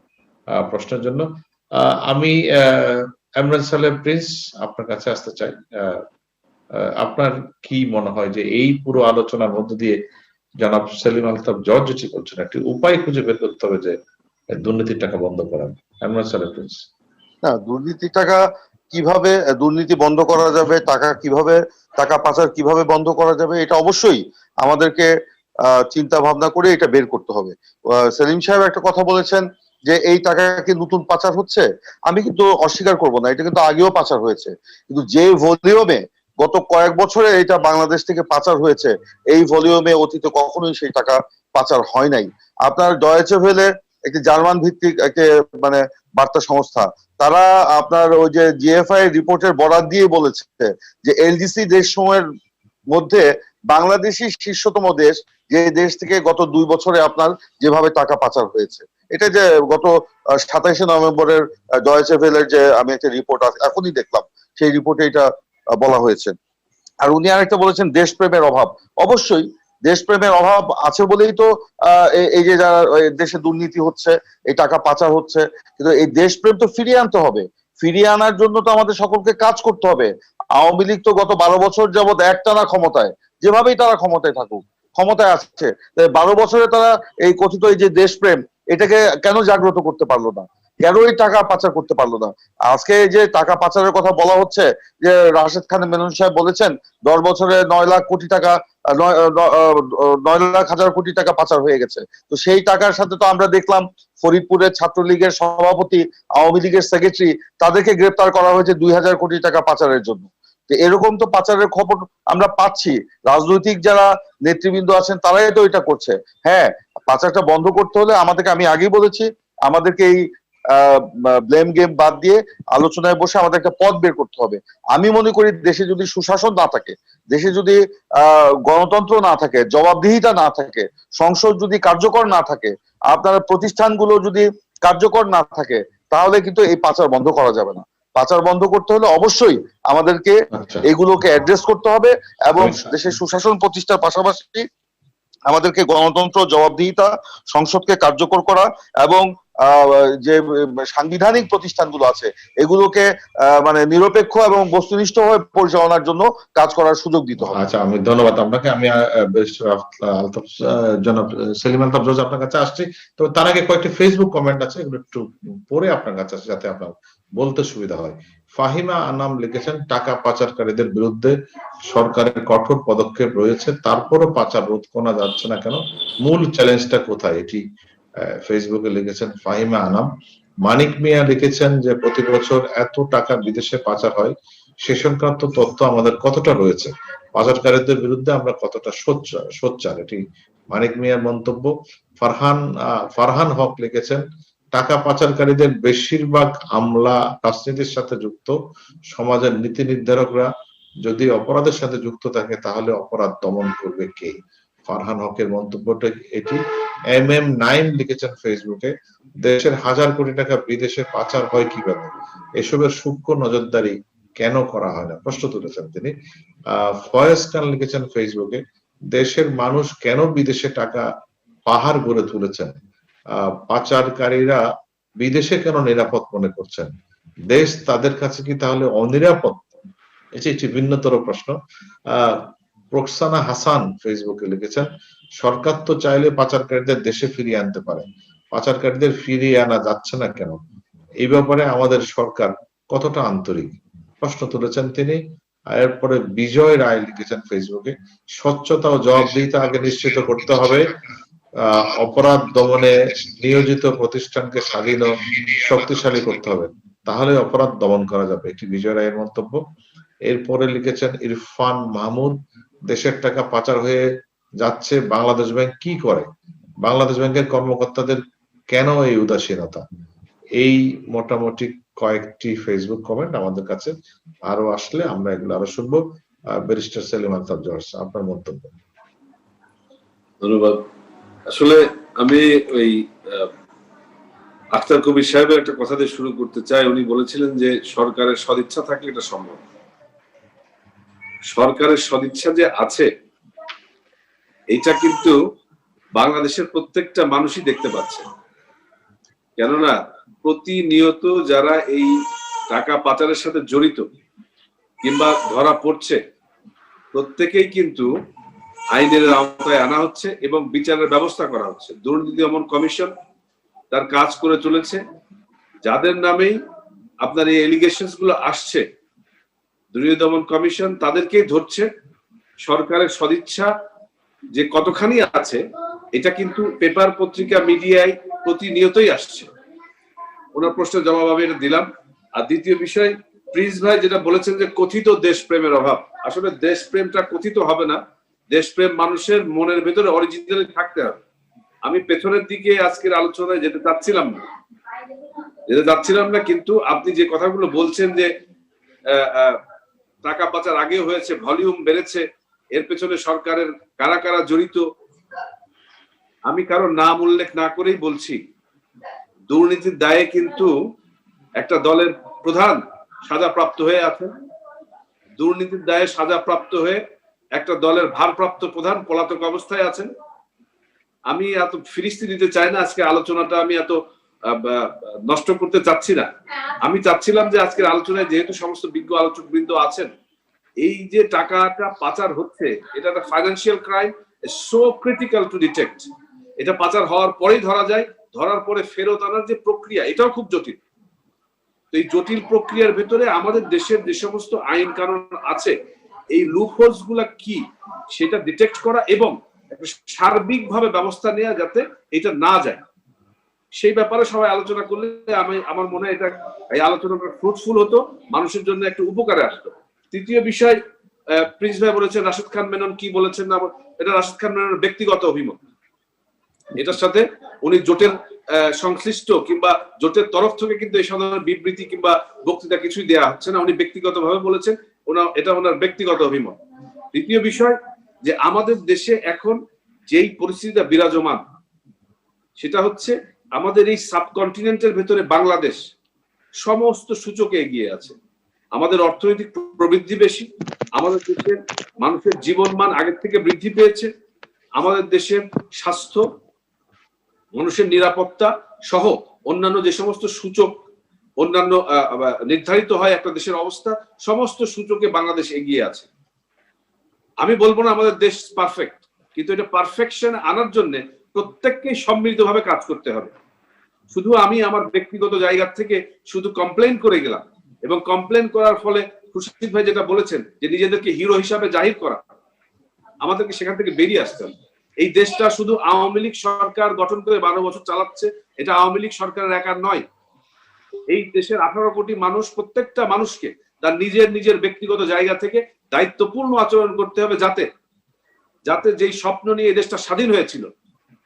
প্রশ্নের জন্য। আমি ইমরান সালেহ প্রিন্স আপনার কাছে আসতে চাই। আপনার কি মনে হয় যে এই পুরো আলোচনার মধ্য দিয়ে জনাব সেলিম আলতাফ জজ যেটি করছেন, একটি উপায় খুঁজে বের করতে হবে যে দুর্নীতির টাকা বন্ধ করা? ইমরান সালেহ প্রিন্স। না, দুর্নীতির টাকা কিভাবে, দুর্নীতি বন্ধ করা যাবে, টাকা পাচার কিভাবে বন্ধ করা যাবে, এটা অবশ্যই আমাদেরকে চিন্তা ভাবনা করে এটা বের করতে হবে। সেলিম সাহেব একটা কথা বলেছেন যে এই টাকা কি নতুন পাচার হচ্ছে, আমি কিন্তু অস্বীকার করব না, এটা কিন্তু আগেও পাচার হয়েছে, কিন্তু যে ভলিউমে গত কয়েক বছরে এটা বাংলাদেশ থেকে পাচার হয়েছে, এই ভলিউমে অতীতে কখনোই সেই টাকা পাচার হয় নাই। আপনার ডয়েচে ভেলে একটি জার্মান ভিত্তিক একটি মানে বার্তা সংস্থা, তারা আপনার ওই যে জিএফআই রিপোর্টের বরাত দিয়ে বলেছে যে এলডিসি দেশ সময়ের মধ্যে বাংলাদেশই শীর্ষতম দেশ, যে দেশ থেকে গত 2 বছরে আপনার যেভাবে টাকা পাচার হয়েছে। এটা যে গত 27শে নভেম্বরের ডয়েচে ভেলের যে আমি একটা রিপোর্ট এখনই দেখলাম, সেই রিপোর্টে এটা বলা হয়েছে। আর উনি আরেকটা বলেছেন দেশপ্রেমের অভাব। অবশ্যই দেশপ্রেমের অভাব আছে বলেই তো এই যে যারা দেশে দুর্নীতি হচ্ছে, এই টাকা পাচার হচ্ছে। কিন্তু এই দেশপ্রেম তো ফিরিয়ে আনতে হবে। ফিরিয়ে আনার জন্য তো আমাদের সকলকে কাজ করতে হবে। আওয়ামী লীগ তো গত 12 বছর যাবৎ একটানা ক্ষমতায়, যেভাবেই তারা ক্ষমতায় থাকুক, ক্ষমতায় আসছে। 12 বছরে তারা এই কথিত এই যে দেশপ্রেম, এটাকে কেন জাগ্রত করতে পারলো না? কেন এই টাকা পাচার করতে পারলো না? আজকে যে টাকা পাচারের কথা বলা হচ্ছে, যে রাশেদ খান মেনন সাহেব বলেছেন 10 বছরে 9 লাখ কোটি টাকা, 9 লাখ হাজার কোটি টাকা পাচার হয়ে গেছে। তো সেই টাকার সাথে তো আমরা দেখলাম ফরিদপুরের ছাত্রলীগের সভাপতি, আওয়ামী লীগের সেক্রেটারি, তাদেরকে গ্রেপ্তার করা হয়েছে 2000 কোটি টাকা পাচারের জন্য। তো এরকম তো পাচারের খবর আমরা পাচ্ছি। রাজনৈতিক যারা নেতৃবৃন্দ আছেন তারাই তো এটা করছে। হ্যাঁ, পাচারটা বন্ধ করতে হলে আমাদেরকে, আমি আগেই বলেছি, আমাদেরকে এই ব্লেম গেম বাদ দিয়ে আলোচনায় বসে আমাদের একটা পথ বের করতে হবে। আমি মনে করি দেশে যদি সুশাসন না থাকে, দেশে যদি গণতন্ত্র না থাকে, জবাবদিহিতা না থাকে, সংসদ যদি কার্যকর না থাকে, আপনার প্রতিষ্ঠানগুলো যদি কার্যকর না থাকে, তাহলে কিন্তু এই পাচার বন্ধ করা যাবে না। পাচার বন্ধ করতে হলে অবশ্যই আমাদেরকে এগুলোকে অ্যাড্রেস করতে হবে এবং দেশের সুশাসন প্রতিষ্ঠার পাশাপাশি আমাদেরকে গণতন্ত্র, জবাবদিহিতা, সংসদকে কার্যকর করা এবং যে সাংবিধানিক প্রতিষ্ঠানগুলো আছে এগুলোকে মানে নিরপেক্ষ এবং বস্তুনিষ্ঠভাবে পরিচালনার জন্য কাজ করার সুযোগ দিতে হবে। আচ্ছা, আমি ধন্যবাদ আপনাকে। আমি আলতাফ জনাব সেলিম আলতাফ জজ আপনার কাছে আসছি। তবে তার আগে কয়েকটি ফেসবুক কমেন্ট আছে, এগুলো একটু পরে আপনার কাছে আসছে যাতে আপনার বলতে সুবিধা হয়। ফাহিমা আনাম লিখেছেন, টাকা পাচারকারীদের বিরুদ্ধে সরকারের কঠোর পদক্ষেপ রয়েছে, তারপরও পাচার রোধ করা যাচ্ছে না কেন? মূল চ্যালেঞ্জটা কোথায়? এটি ফেসবুকে লিখেছেন ফাহিমা আনাম। মানিক মিয়া লিখেছেন যে প্রতি বছর এত টাকা বিদেশে পাচার হয়, সে সংক্রান্ত তথ্য আমাদের কতটা রয়েছে? পাচারকারীদের বিরুদ্ধে আমরা কতটা সোচ্চার? এটি মানিক মিয়ার মন্তব্য। ফারহান হক লিখেছেন, টাকা পাচারকারীদের বেশিরভাগ আমলা রাজনীতির সাথে যুক্ত, সমাজের নীতি নির্ধারকরা যদি অপরাধের সাথে যুক্ত থাকে তাহলে অপরাধ দমন করবে কে? ফারহান হকের মন্তব্যটা এটি। MM9 লিখেছেন ফেসবুকে, দেশের হাজার কোটি টাকা বিদেশে পাচার হয় কিভাবে? এসবের সূক্ষ্ম নজরদারি কেন করা হয় না? প্রশ্ন তুলেছেন তিনি। ফয়েজ খান লিখেছেন ফেসবুকে, দেশের মানুষ কেন বিদেশে টাকা পাহাড় গড়ে তুলেছেন? পাচারকারীরা বিদেশে কেন নিরাপদ মনে করছেন? দেশ তাদের কাছে কি তাহলে অনিরাপদ? এটি একটি ভিন্নতর প্রশ্ন। রোকসানা হাসান ফেসবুকে লিখেছেন, সরকার তো চাইলে পাচারকারীদের দেশে ফিরিয়ে আনতে পারে, পাচারকারীদের ফিরিয়ে আনা যাচ্ছে না কেন? এই ব্যাপারে আমাদের সরকার কতটা আন্তরিক? প্রশ্ন তুলেছেন তিনি। এরপরে বিজয় রায় লিখেছেন ফেসবুকে, স্বচ্ছতা ও জবাবদিহিতা আগে নিশ্চিত করতে হবে, অপরাধ দমনে নিয়োজিত প্রতিষ্ঠানকে স্বাধীন ও শক্তিশালী করতে হবে, তাহলে অপরাধ দমন করা যাবে। এটি বিজয় রায়ের মন্তব্য। এরপরে লিখেছেন ইরফান মাহমুদ, দেশের টাকা পাচার হয়ে যাচ্ছে, বাংলাদেশ ব্যাংক কি করে? বাংলাদেশ ব্যাংকের কর্মকর্তাদের কেন এই উদাসীনতা? এই মোটামুটি কয়েকটি ফেসবুক কমেন্ট আমাদের কাছে আরো আসলে আমরা এগুলো আরো শুনবো। ব্যারিস্টার সেলিম আলতাফ জজ, আপনার মন্তব্য। ধন্যবাদ। আসলে আমি ওই আখতার কবির সাহেবের একটা কথা দিয়ে শুরু করতে চাই। উনি বলেছিলেন যে সরকারের সদিচ্ছা থাকলে এটা সম্ভব। সরকারের সদিচ্ছা যে আছে এটা কিন্তু বাংলাদেশের প্রত্যেকটা মানুষই দেখতে পাচ্ছে। কেননা প্রতিনিয়ত যারা এই টাকা পাচারের সাথে জড়িত কিংবা ধরা পড়ছে প্রত্যেকেই কিন্তু আইনের আওতায় আনা হচ্ছে এবং বিচারের ব্যবস্থা করা হচ্ছে। দুর্নীতি দমন কমিশন তার কাজ করে চলেছে। যাদের নামেই আপনার এই এলিগেশনস গুলো আসছে, দুর্নীতি দমন কমিশন তাদেরকেই ধরছে। সরকারের সদিচ্ছা যে কতখানি আছে এটা কিন্তু পেপার, পত্রিকা, মিডিয়ায় প্রতিনিয়তই আসছে। ওনার প্রশ্নের জবাব আমি এটা দিলাম। আর দ্বিতীয় বিষয়, প্রিন্স ভাই যেটা বলেছেন যে কথিত দেশপ্রেমের অভাব, আসলে দেশপ্রেমটা কথিত হবে না, দেশপ্রেম মানুষের মনের ভেতরে অরিজিনালি থাকতে হবে। আমি পেছনের দিকে আজকের আলোচনায় যেতে চাচ্ছিলাম না, কিন্তু আপনি যে কথাগুলো বলছেন যে টাকা পাচার আগে হয়েছে, ভলিউম বেড়েছে, এর পেছনে সরকারের কারা কারা জড়িত, আমি কারো নাম উল্লেখ না করেই বলছি, দুর্নীতির দায়ে কিন্তু একটা দলের প্রধান সাজাপ্রাপ্ত হয়ে আছে। দুর্নীতির দায়ে সাজাপ্রাপ্ত হয়ে একটা দলের ভারপ্রাপ্ত প্রধান পলাতক অবস্থায় আছেন। আমি এত ফিরিস্তি দিতে চাই না, আজকে আলোচনাটা আমি এত নষ্ট করতে চাচ্ছি না। আমি চাচ্ছিলাম যে আজকের আলোচনায় যেহেতু সমস্ত বিজ্ঞ আলোচক বৃন্দ আছেন, এই যে টাকাটা পাচার হচ্ছে, এটা একটা financial crime, so critical to detect. এটা পাচার হওয়ার পরেই ধরা যায়, ধরার পরে ফেরত আনার যে প্রক্রিয়া, এটাও খুব জটিল। তো এই জটিল প্রক্রিয়ার ভেতরে আমাদের দেশের যে সমস্ত আইন কানুন আছে, এই লুপহোলস গুলা কি সেটা ডিটেক্ট করা এবং সার্বিকভাবে ব্যবস্থা নেওয়া যাতে এটা না যায়, সেই ব্যাপারে সবাই আলোচনা করলে আমার মনে হয় এটা এই আলোচনাটা ফ্রুটফুল হতো, মানুষের জন্য একটু উপকারে আসতো। তৃতীয় বিষয়, প্রিন্স ভাই বলেছেন রাশেদ খান মেনন কি বলেছেন না, এটা রাশেদ খান মেননের ব্যক্তিগত অভিমত। এটার সাথে উনি জোটের সংশ্লিষ্ট কিংবা জোটের তরফ থেকে কিন্তু এই ধরনের বিবৃতি কিংবা বক্তৃতা কিছুই দেওয়া হচ্ছে না, উনি ব্যক্তিগতভাবে বলেছেন, এটা ওনার ব্যক্তিগত অভিমত। দ্বিতীয় বিষয়, যে আমাদের দেশে এখন যেই পরিস্থিতিটা বিরাজমান, সেটা হচ্ছে আমাদের এই সাবকন্টিনেন্টের ভেতরে বাংলাদেশ সমস্ত সূচকে এগিয়ে আছে। আমাদের অর্থনৈতিক প্রবৃদ্ধি বেশি, আমাদের দেশের মানুষের জীবনমান আগের থেকে বৃদ্ধি পেয়েছে, আমাদের দেশের স্বাস্থ্য, মানুষের নিরাপত্তা সহ অন্যান্য যে সমস্ত সূচক অন্যান্য নির্ধারিত হয় একটা দেশের অবস্থা, সমস্ত সূচকে বাংলাদেশ এগিয়ে আছে। আমি বলবো না আমাদের দেশ পারফেক্ট, কিন্তু এটা পারফেকশন আনার জন্য প্রত্যেককেই সম্মিলিতভাবে কাজ করতে হবে। শুধু আমি আমার ব্যক্তিগত জায়গা থেকে শুধু কমপ্লেন করে গেলাম, এবং কমপ্লেন করার ফলে খুরশিদ ভাই যেটা বলেছেন যে নিজেদেরকে হিরো হিসাবে জাহির করা, আমাদেরকে সেখান থেকে বেরিয়ে আসতে হবে। এই দেশটা শুধু আওয়ামী লীগ সরকার গঠন করে 12 বছর চালাচ্ছে, এটা আওয়ামী লীগ সরকারের একার নয়। এই দেশের 18 কোটি মানুষ, প্রত্যেকটা মানুষকে তার নিজের নিজের ব্যক্তিগত জায়গা থেকে দায়িত্বপূর্ণ আচরণ করতে হবে, যাতে যাতে যেই স্বপ্ন নিয়ে এই দেশটা স্বাধীন হয়েছিল,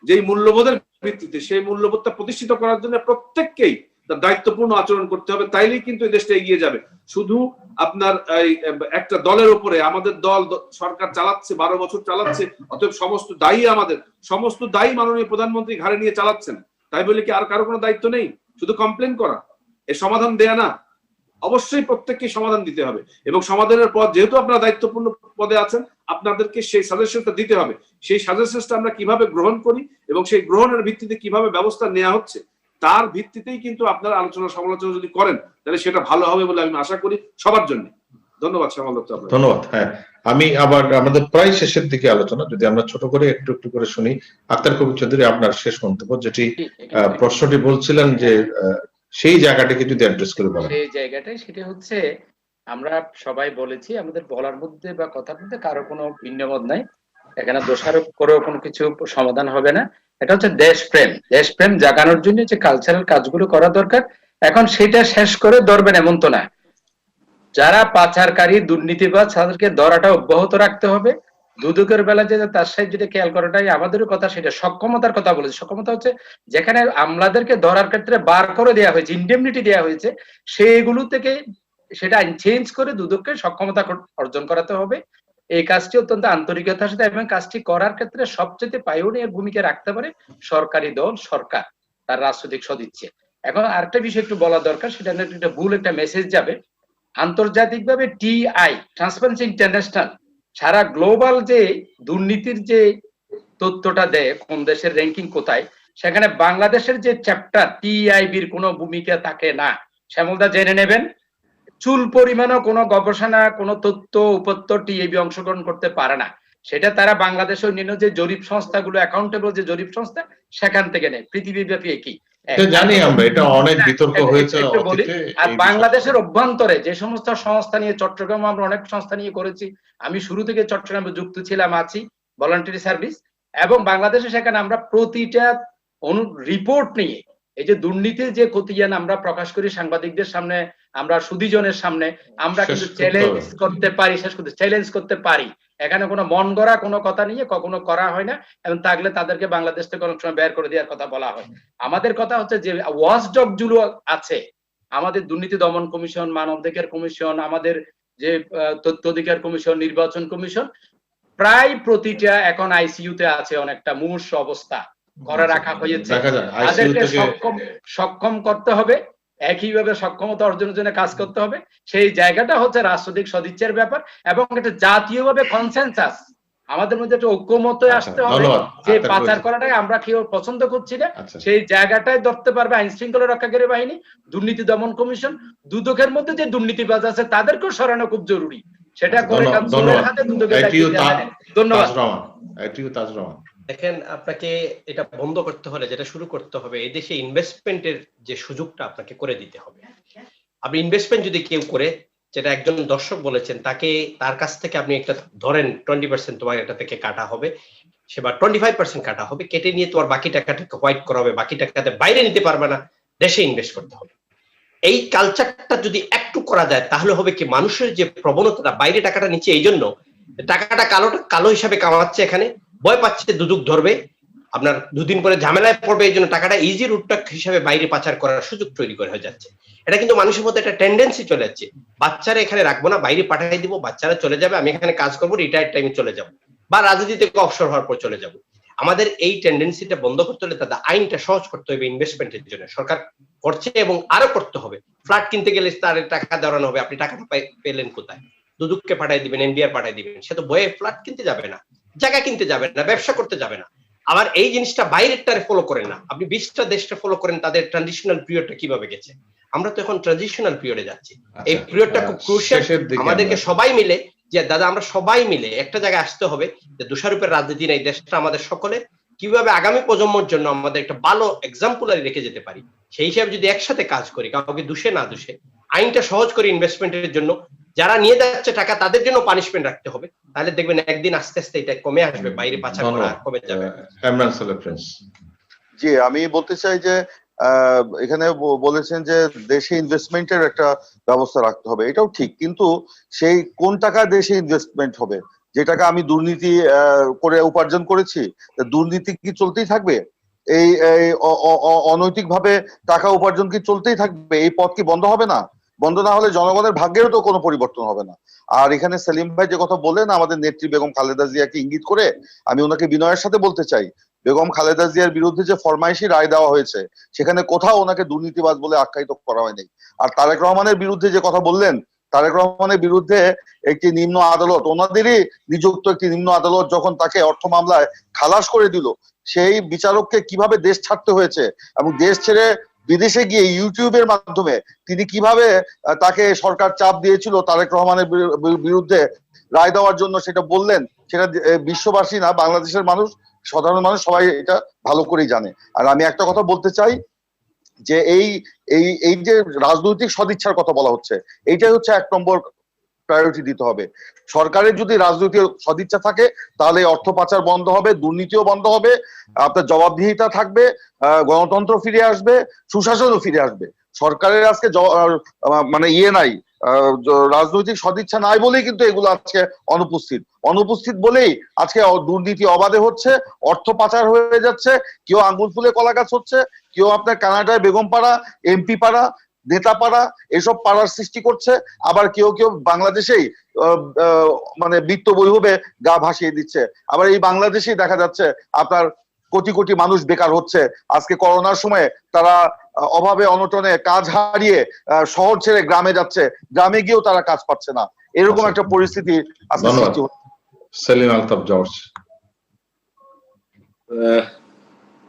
যেই মূল্যবোধের ভিত্তিতে, সেই মূল্যবোধটা প্রতিষ্ঠিত করার জন্য প্রত্যেককেই তার দায়িত্বপূর্ণ আচরণ করতে হবে, তাইলেই কিন্তু এই দেশটা এগিয়ে যাবে। শুধু আপনার একটা দলের উপরে, আমাদের দল সরকার চালাচ্ছে, 12 বছর চালাচ্ছে, অতএব সমস্ত দায়ী আমাদের, সমস্ত দায়ী মাননীয় প্রধানমন্ত্রী ঘাড়ে নিয়ে চালাচ্ছেন, তাই বলে কি আর কারো কোনো দায়িত্ব নেই? শুধু কমপ্লেন করা, এর সমাধান দেয়া না। অবশ্যই প্রত্যেককে সমাধান দিতে হবে, এবং সমাধানের পর যেহেতু আপনারা দায়িত্বপূর্ণ পদে আছেন, আপনাদেরকে সেই সাজেশনটা দিতে হবে। সেই সাজেশনটা আমরা কিভাবে গ্রহণ করি এবং সেই গ্রহণের ভিত্তিতে কিভাবে ব্যবস্থা নেওয়া হচ্ছে, তার ভিত্তিতেই কিন্তু আপনারা আলোচনা সমালোচনা যদি করেন, তাহলে সেটা ভালো হবে বলে আমি আশা করি সবার জন্য। ধন্যবাদ শ্যামল দত্ত। ধন্যবাদ। হ্যাঁ, আমি আবার আমাদের প্রায় শেষের দিকে আলোচনা, যদি আমরা ছোট করে একটু একটু করে শুনি। আক্তার কবির চৌধুরী, আপনার শেষ মন্তব্য, যেটি প্রশ্নটি বলছিলেন যে সেই জায়গাটাকে যদি অ্যাড্রেস করে বলেন। সেই জায়গাটাই সেটা হচ্ছে, আমরা সবাই বলেছি, আমাদের বলার মধ্যে বা কথার মধ্যে কারো কোনো ভিন্নমত নাই, এখানে দোষারোপ করেও কোনো কিছু সমাধান হবে না। এটা হচ্ছে দেশপ্রেম, দেশপ্রেম জাগানোর জন্য যে কালচারাল কাজগুলো করা দরকার, এখন সেটা শেষ করে ধরবেন এমন তো না। যারা পাচারকারী, দুর্নীতিবাজ, তাদেরকে ধরাটা অব্যাহত রাখতে হবে। দুদকের বেলা যে তার সাথে যেটা খেয়াল করাটাই আমাদেরও কথা, সেটা সক্ষমতার কথা বলেছে। সক্ষমতা হচ্ছে যেখানে আমলাদেরকে ধরার ক্ষেত্রে বার করে দেওয়া হয়েছে, ইন্ডেমনিটি দেওয়া হয়েছে, সেইগুলো থেকে সেটা চেঞ্জ করে দুদককে সক্ষমতা অর্জন করাতে হবে। এই কাজটি অত্যন্ত আন্তরিকতার সাথে, এবং কাজটি করার ক্ষেত্রে সবচেয়ে পাইওনিয়ার ভূমিকা রাখতে পারে সরকারি দল, সরকার, তার রাজনৈতিক সদিচ্ছা। এখন আরেকটা বিষয় একটু বলা দরকার, সেটা একটা ভুল একটা মেসেজ যাবে। আন্তর্জাতিকভাবে টিআই, ট্রান্সপারেন্সি ইন্টারন্যাশনাল, সারা গ্লোবাল যে দুর্নীতির যে তথ্যটা দেয়, কোন দেশের র্যাঙ্কিং কোথায়, সেখানে বাংলাদেশের যে চ্যাপ্টার টিআইবির কোনো ভূমিকা থাকে না। শ্যামলদা জেনে নেবেন, চুল পরিমাণও কোনো গবেষণা, কোনো তথ্য উপত্য টিআইবি অংশগ্রহণ করতে পারে না। সেটা তারা বাংলাদেশের অন্যান্য যে জরিপ সংস্থাগুলো, অ্যাকাউন্টেবল যে জরিপ সংস্থা, সেখান থেকে নেয়। পৃথিবীব্যাপী একই জানি আমরা, এটা অনেক বিতর্ক হয়েছে। আর বাংলাদেশের অভ্যন্তরে যে সমস্ত সংস্থা নিয়ে, চট্টগ্রামে আমরা অনেক সংস্থা নিয়ে করেছি, আমি শুরু থেকে চট্টগ্রামে যুক্ত ছিলাম, আছি, ভলান্টারি সার্ভিস, এবং বাংলাদেশে সেখানে আমরা প্রতিটা রিপোর্ট নিয়ে, এই যে দুর্নীতির যে খতিয়ান আমরা প্রকাশ করি সাংবাদিকদের সামনে, আমরা সুধীজনের সামনে, আমরা কিন্তু চ্যালেঞ্জ করতে পারি, শেষ করতে চ্যালেঞ্জ করতে পারি। এখানে কোনো মন গড়া কোনো কথা নিয়ে কখনো করা হয় না, এবং থাকলে তাদেরকে বাংলাদেশ থেকে অনেক সময় বের করে দেওয়ার কথা বলা হয়। আমাদের কথা হচ্ছে যে ওয়াচডগ গুলো আছে, আমাদের দুর্নীতি দমন কমিশন, মানবাধিকার কমিশন, আমাদের যে তথ্য অধিকার কমিশন, নির্বাচন কমিশন, প্রায় প্রতিটা এখন আইসিইউতে আছে, অনেকটা মুমূর্ষু অবস্থা করে রাখা হয়েছে। তাদেরকে সক্ষম করতে হবে, একইভাবে সক্ষমতা অর্জনের জন্য কাজ করতে হবে। সেই জায়গাটা হচ্ছে রাজনৈতিক সদিচ্ছার ব্যাপার এবং একটা জাতীয়ভাবে কনসেনসাস আমাদের মধ্যে একটা ঐক্যমত আসতে হবে ধন্যবাদ। যে তারপরে পাচার করাটাকে আমরা কেউ পছন্দ করছি না। আচ্ছা। সেই জায়গাটায় ধরতে পারবে আইন শৃঙ্খলা রক্ষাকারী বাহিনী, দুর্নীতি দমন কমিশন। দুদকের মধ্যে যে দুর্নীতিবাজ আছে তাদেরকেও সরানো খুব জরুরি। সেটা করে ধন্যবাদ। হাতে দুদকের এটিও দায়িত্ব দেওয়া যায়। ধন্যবাদ। তাজ রহমান। দেখেন, আপনাকে এটা বন্ধ করতে হলে যেটা শুরু করতে হবে, এই দেশে ইনভেস্টমেন্টের যে সুযোগটা আপনাকে করে দিতে হবে। আপনি ইনভেস্টমেন্ট যদি কেউ করে, যেটা একজন দর্শক বলেছেন, তার কাছ থেকে আপনি একটা ধরেন 20% তোমার এটা থেকে কাটা হবে, সে বা 25% কাটা হবে, কেটে নিয়ে তোমার বাকি টাকাটাকে হোয়াইট করা হবে, বাকি টাকাতে বাইরে নিতে পারবে না, দেশে ইনভেস্ট করতে হবে। এই কালচারটা যদি একটু করা যায় তাহলে হবে কি, মানুষের যে প্রবণতাটা বাইরে টাকাটা নিচ্ছে এই জন্য টাকাটা কালো হিসাবে কামাচ্ছে, এখানে ভয় পাচ্ছে দুদক ধরবে, আপনার দুদিন পরে ঝামেলায় পড়বে, এই জন্য টাকাটা ইজি রুটটা হিসাবে বাইরে পাচার করার সুযোগ তৈরি করে হয়ে যাচ্ছে। এটা কিন্তু মানুষের মধ্যে একটা টেন্ডেন্সি চলে যাচ্ছে, বাচ্চারা এখানে রাখবো না, বাইরে পাঠিয়ে দিব, বাচ্চারা চলে যাবে, আমি এখানে কাজ করবো, রিটায়ার্ড টাইমে চলে যাবো, বা রাজনীতি থেকে অবসর হওয়ার পর চলে যাবো। আমাদের এই টেন্ডেন্সিটা বন্ধ করতে হলে তাদের আইনটা সহজ করতে হবে ইনভেস্টমেন্টের জন্য। সরকার করছে এবং আরো করতে হবে। ফ্ল্যাট কিনতে গেলে তার টাকা দেওয়ানো হবে, আপনি টাকাটা পেলেন কোথায়? দুদককে পাঠিয়ে দিবেন, এনবিআর পাঠিয়ে দিবেন, সে তো বয়ে ফ্ল্যাট কিনতে যাবে না, জায়গা কিনতে যাবে না, ব্যবসা করতে যাবে না। আবার এই জিনিসটা বাইরেরটারে ফলো করেন না, আপনি 20টা দেশটা ফলো করেন, তাদের ট্রানজিশনাল পিরিয়ডটা কিভাবে গেছে। আমরা তো এখন ট্রানজিশনাল পিরিয়ডে যাচ্ছি, এই পিরিয়ডটা খুব ক্রুশিয়াল। আমাদেরকে সবাই মিলে, যে দাদা আমরা সবাই মিলে একটা জায়গায় আসতে হবে যে দোষারোপের রাজনীতি নেই, দেশটা আমাদের সকলে কিভাবে আগামী প্রজন্মের জন্য আমাদের একটা ভালো এক্সাম্পলারি রেখে যেতে পারি, সেই হিসাবে যদি একসাথে কাজ করি, কাউকে দোষে না দোষে, আইনটা সহজ করি ইনভেস্টমেন্টের জন্য, যারা নিয়ে যাচ্ছে টাকা তাদের জন্য পানিশমেন্ট রাখতে হবে, তাহলে দেখবেন একদিন আস্তে আস্তে এটা কমে আসবে, বাইরে পাচার করা কমে যাবে। জি, আমি বলতে চাই যে এখানে বলেছেন যে দেশে ইনভেস্টমেন্টের একটা ব্যবস্থা রাখতে হবে, এটাও ঠিক, কিন্তু সেই কোন টাকা দেশে ইনভেস্টমেন্ট হবে? যে টাকা আমি দুর্নীতি করে উপার্জন করেছি, দুর্নীতি কি চলতেই থাকবে? এই অনৈতিক ভাবে টাকা উপার্জন কি চলতেই থাকবে? এই পথ কি বন্ধ হবে না? বন্ধ না হলে জনগণের ভাগ্যেরও তো কোনো পরিবর্তন হবে না। আর এখানে সেলিম ভাই যে কথা বললেন আমাদের নেত্রী বেগম খালেদা জিয়াকে ইঙ্গিত করে, আমি ওনাকে বিনয়ের সাথে বলতে চাই, বেগম খালেদা জিয়ার বিরুদ্ধে যে ফরমাইশি রায় দেওয়া হয়েছে সেখানে কোথাও ওনাকে দুর্নীতিবাজ বলে আখ্যায়িত করা হয়নি। আর তারেক রহমানের বিরুদ্ধে যে কথা বললেন, তারেক রহমানের বিরুদ্ধে একটি নিম্ন আদালত, ওনাদেরই নিযুক্ত একটি নিম্ন আদালত যখন তাকে অর্থ মামলায় খালাস করে দিল, সেই বিচারককে কিভাবে দেশ ছাড়তে হয়েছে এবং দেশ ছেড়ে বিদেশে গিয়ে ইউটিউবের মাধ্যমে তিনি কিভাবে তাকে সরকার চাপ দিয়েছিল তারেক রহমানের বিরুদ্ধে রায় দেওয়ার জন্য, সেটা বললেন, সেটা বিশ্ববাসী না, বাংলাদেশের মানুষ, সাধারণ মানুষ সবাই এটা ভালো করেই জানে। আর আমি একটা কথা বলতে চাই যে এই যে রাজনৈতিক সদিচ্ছার কথা বলা হচ্ছে, এইটাই হচ্ছে 1 নম্বর প্রায়োরিটি দিতে হবে। সরকারের যদি রাজনৈতিক সদিচ্ছা থাকে তাহলে অর্থ পাচার বন্ধ হবে, দুর্নীতিও বন্ধ হবে, আপনার জবাবদিহিতা থাকবে, গণতন্ত্র ফিরে আসবে, সুশাসনও ফিরে আসবে। সরকারের আজকে মানে নাই, রাজনৈতিক সদিচ্ছা নাই বলেই কিন্তু এগুলো আজকে অনুপস্থিত বলেই আজকে দুর্নীতি অবাধে হচ্ছে, অর্থ পাচার হয়ে যাচ্ছে, কেউ আঙ্গুল ফুলে কলা গাছ হচ্ছে, কেউ আপনার কানাডায় বেগম পাড়া, এমপি পাড়া, নেতা পাড়া, এসব পাড়ার সৃষ্টি করছে, আবার কেউ বাংলাদেশেই মানে বিত্ত বৈভবে গা ভাসিয়ে দিচ্ছে। আবার এই বাংলাদেশেই দেখা যাচ্ছে আপনার কোটি কোটি মানুষ বেকার হচ্ছে। আজকে করোনার সময় তারা অভাবে অনটনে কাজ হারিয়ে শহর ছেড়ে গ্রামে যাচ্ছে, গ্রামে গিয়েও তারা কাজ পাচ্ছে না, এরকম একটা পরিস্থিতি আজকে সৃষ্টি হচ্ছে। সেলিম আলতাফ জর্জ।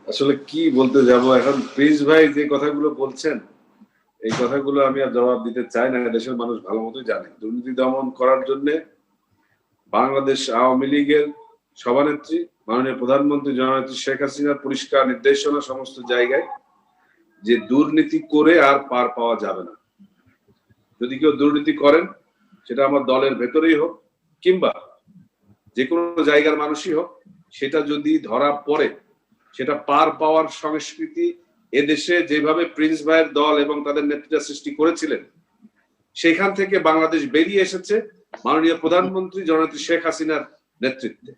আসলে কি বলতে যাব এখন, প্রিন্স ভাই যে কথাগুলো বলছেন এই কথাগুলো আমি আর জবাব দিতে চাই না, দেশের মানুষ ভালো মতোই জানে। দুর্নীতি দমন করার জন্য বাংলাদেশ আওয়ামী লীগের সভানেত্রী মাননীয় প্রধানমন্ত্রী জননেত্রী শেখ হাসিনার পরিষ্কার নির্দেশনা সমস্ত জায়গায় যে দুর্নীতি করে আর পার পাওয়া যাবে না। যদি কেউ দুর্নীতি করেন, সেটা আমার দলের ভেতরেই হোক কিংবা যে কোনো জায়গার মানুষই হোক, সেটা যদি ধরা পড়ে, সেটা পার পাওয়ার সংস্কৃতি এদেশে যেভাবে প্রিন্স ভাইয়ের দল এবং তাদের নেতৃত্ব সৃষ্টি করেছিলেন, সেখান থেকে বাংলাদেশ বেরিয়ে এসেছে মাননীয় প্রধানমন্ত্রী জননেত্রী শেখ হাসিনার নেতৃত্বে।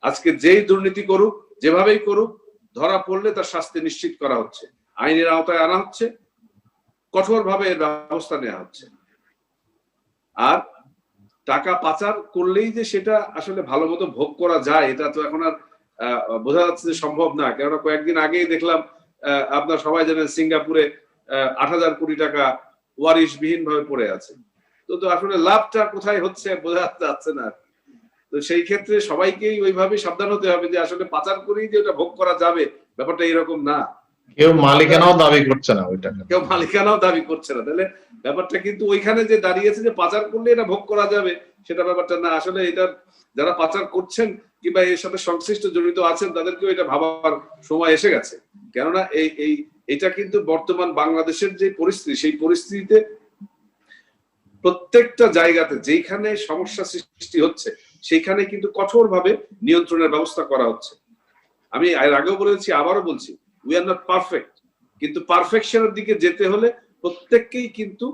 আজকে যেই দুর্নীতি করুক, যেভাবেই করুক, ধরা পড়লে তার শাস্তি নিশ্চিত করা হচ্ছে, আইনের আওতায় আনা হচ্ছে, কঠোরভাবে এর ব্যবস্থা নেওয়া হচ্ছে। আর টাকা পাচার করলেই যে সেটা আসলে ভালো মতো ভোগ করা যায়, এটা তো এখন আর বোঝা যাচ্ছে যে সম্ভব না। কেননা কয়েকদিন আগেই দেখলাম, আপনার সবাই জানেন, সিঙ্গাপুরে 8,000 কোটি টাকা ওয়ারিশবিহীন ভাবে পড়ে আছে। তো আসলে লাভটা কোথায় হচ্ছে বোঝা যাচ্ছে না। তো সেই ক্ষেত্রে সবাইকেই ওইভাবে সাবধান হতে হবে যে আসলে পাচার করেই যে ওটা ভোগ করা যাবে, ব্যাপারটা এরকম না। কেউ মালিকানাও দাবি করছে না ওইটা, কেউ মালিকানাও দাবি করছে না। তাহলে ব্যাপারটা কিন্তু ওইখানে যে দাঁড়িয়েছে যে পাচার করলে এটা ভোগ করা যাবে, সেটা ব্যাপারটা না। আসলে এটা যারা পাচার করছেন কিংবা এর সাথে সংশ্লিষ্ট জড়িত আছেন তাদেরকেও এটা ভাবার সময় এসে গেছে। কেননা এটা কিন্তু বর্তমান বাংলাদেশের যে পরিস্থিতি, সেই পরিস্থিতিতে প্রত্যেকটা জায়গাতে যেখানে সমস্যা সৃষ্টি হচ্ছে সেইখানে কিন্তু কঠোরভাবে নিয়ন্ত্রণের ব্যবস্থা করা হচ্ছে। আমি এর আগেও বলেছি, আবারও বলছি, উই আর নট পারফেক্ট, কিন্তু পারফেকশনের দিকে যেতে হলে প্রত্যেককেই কিন্তু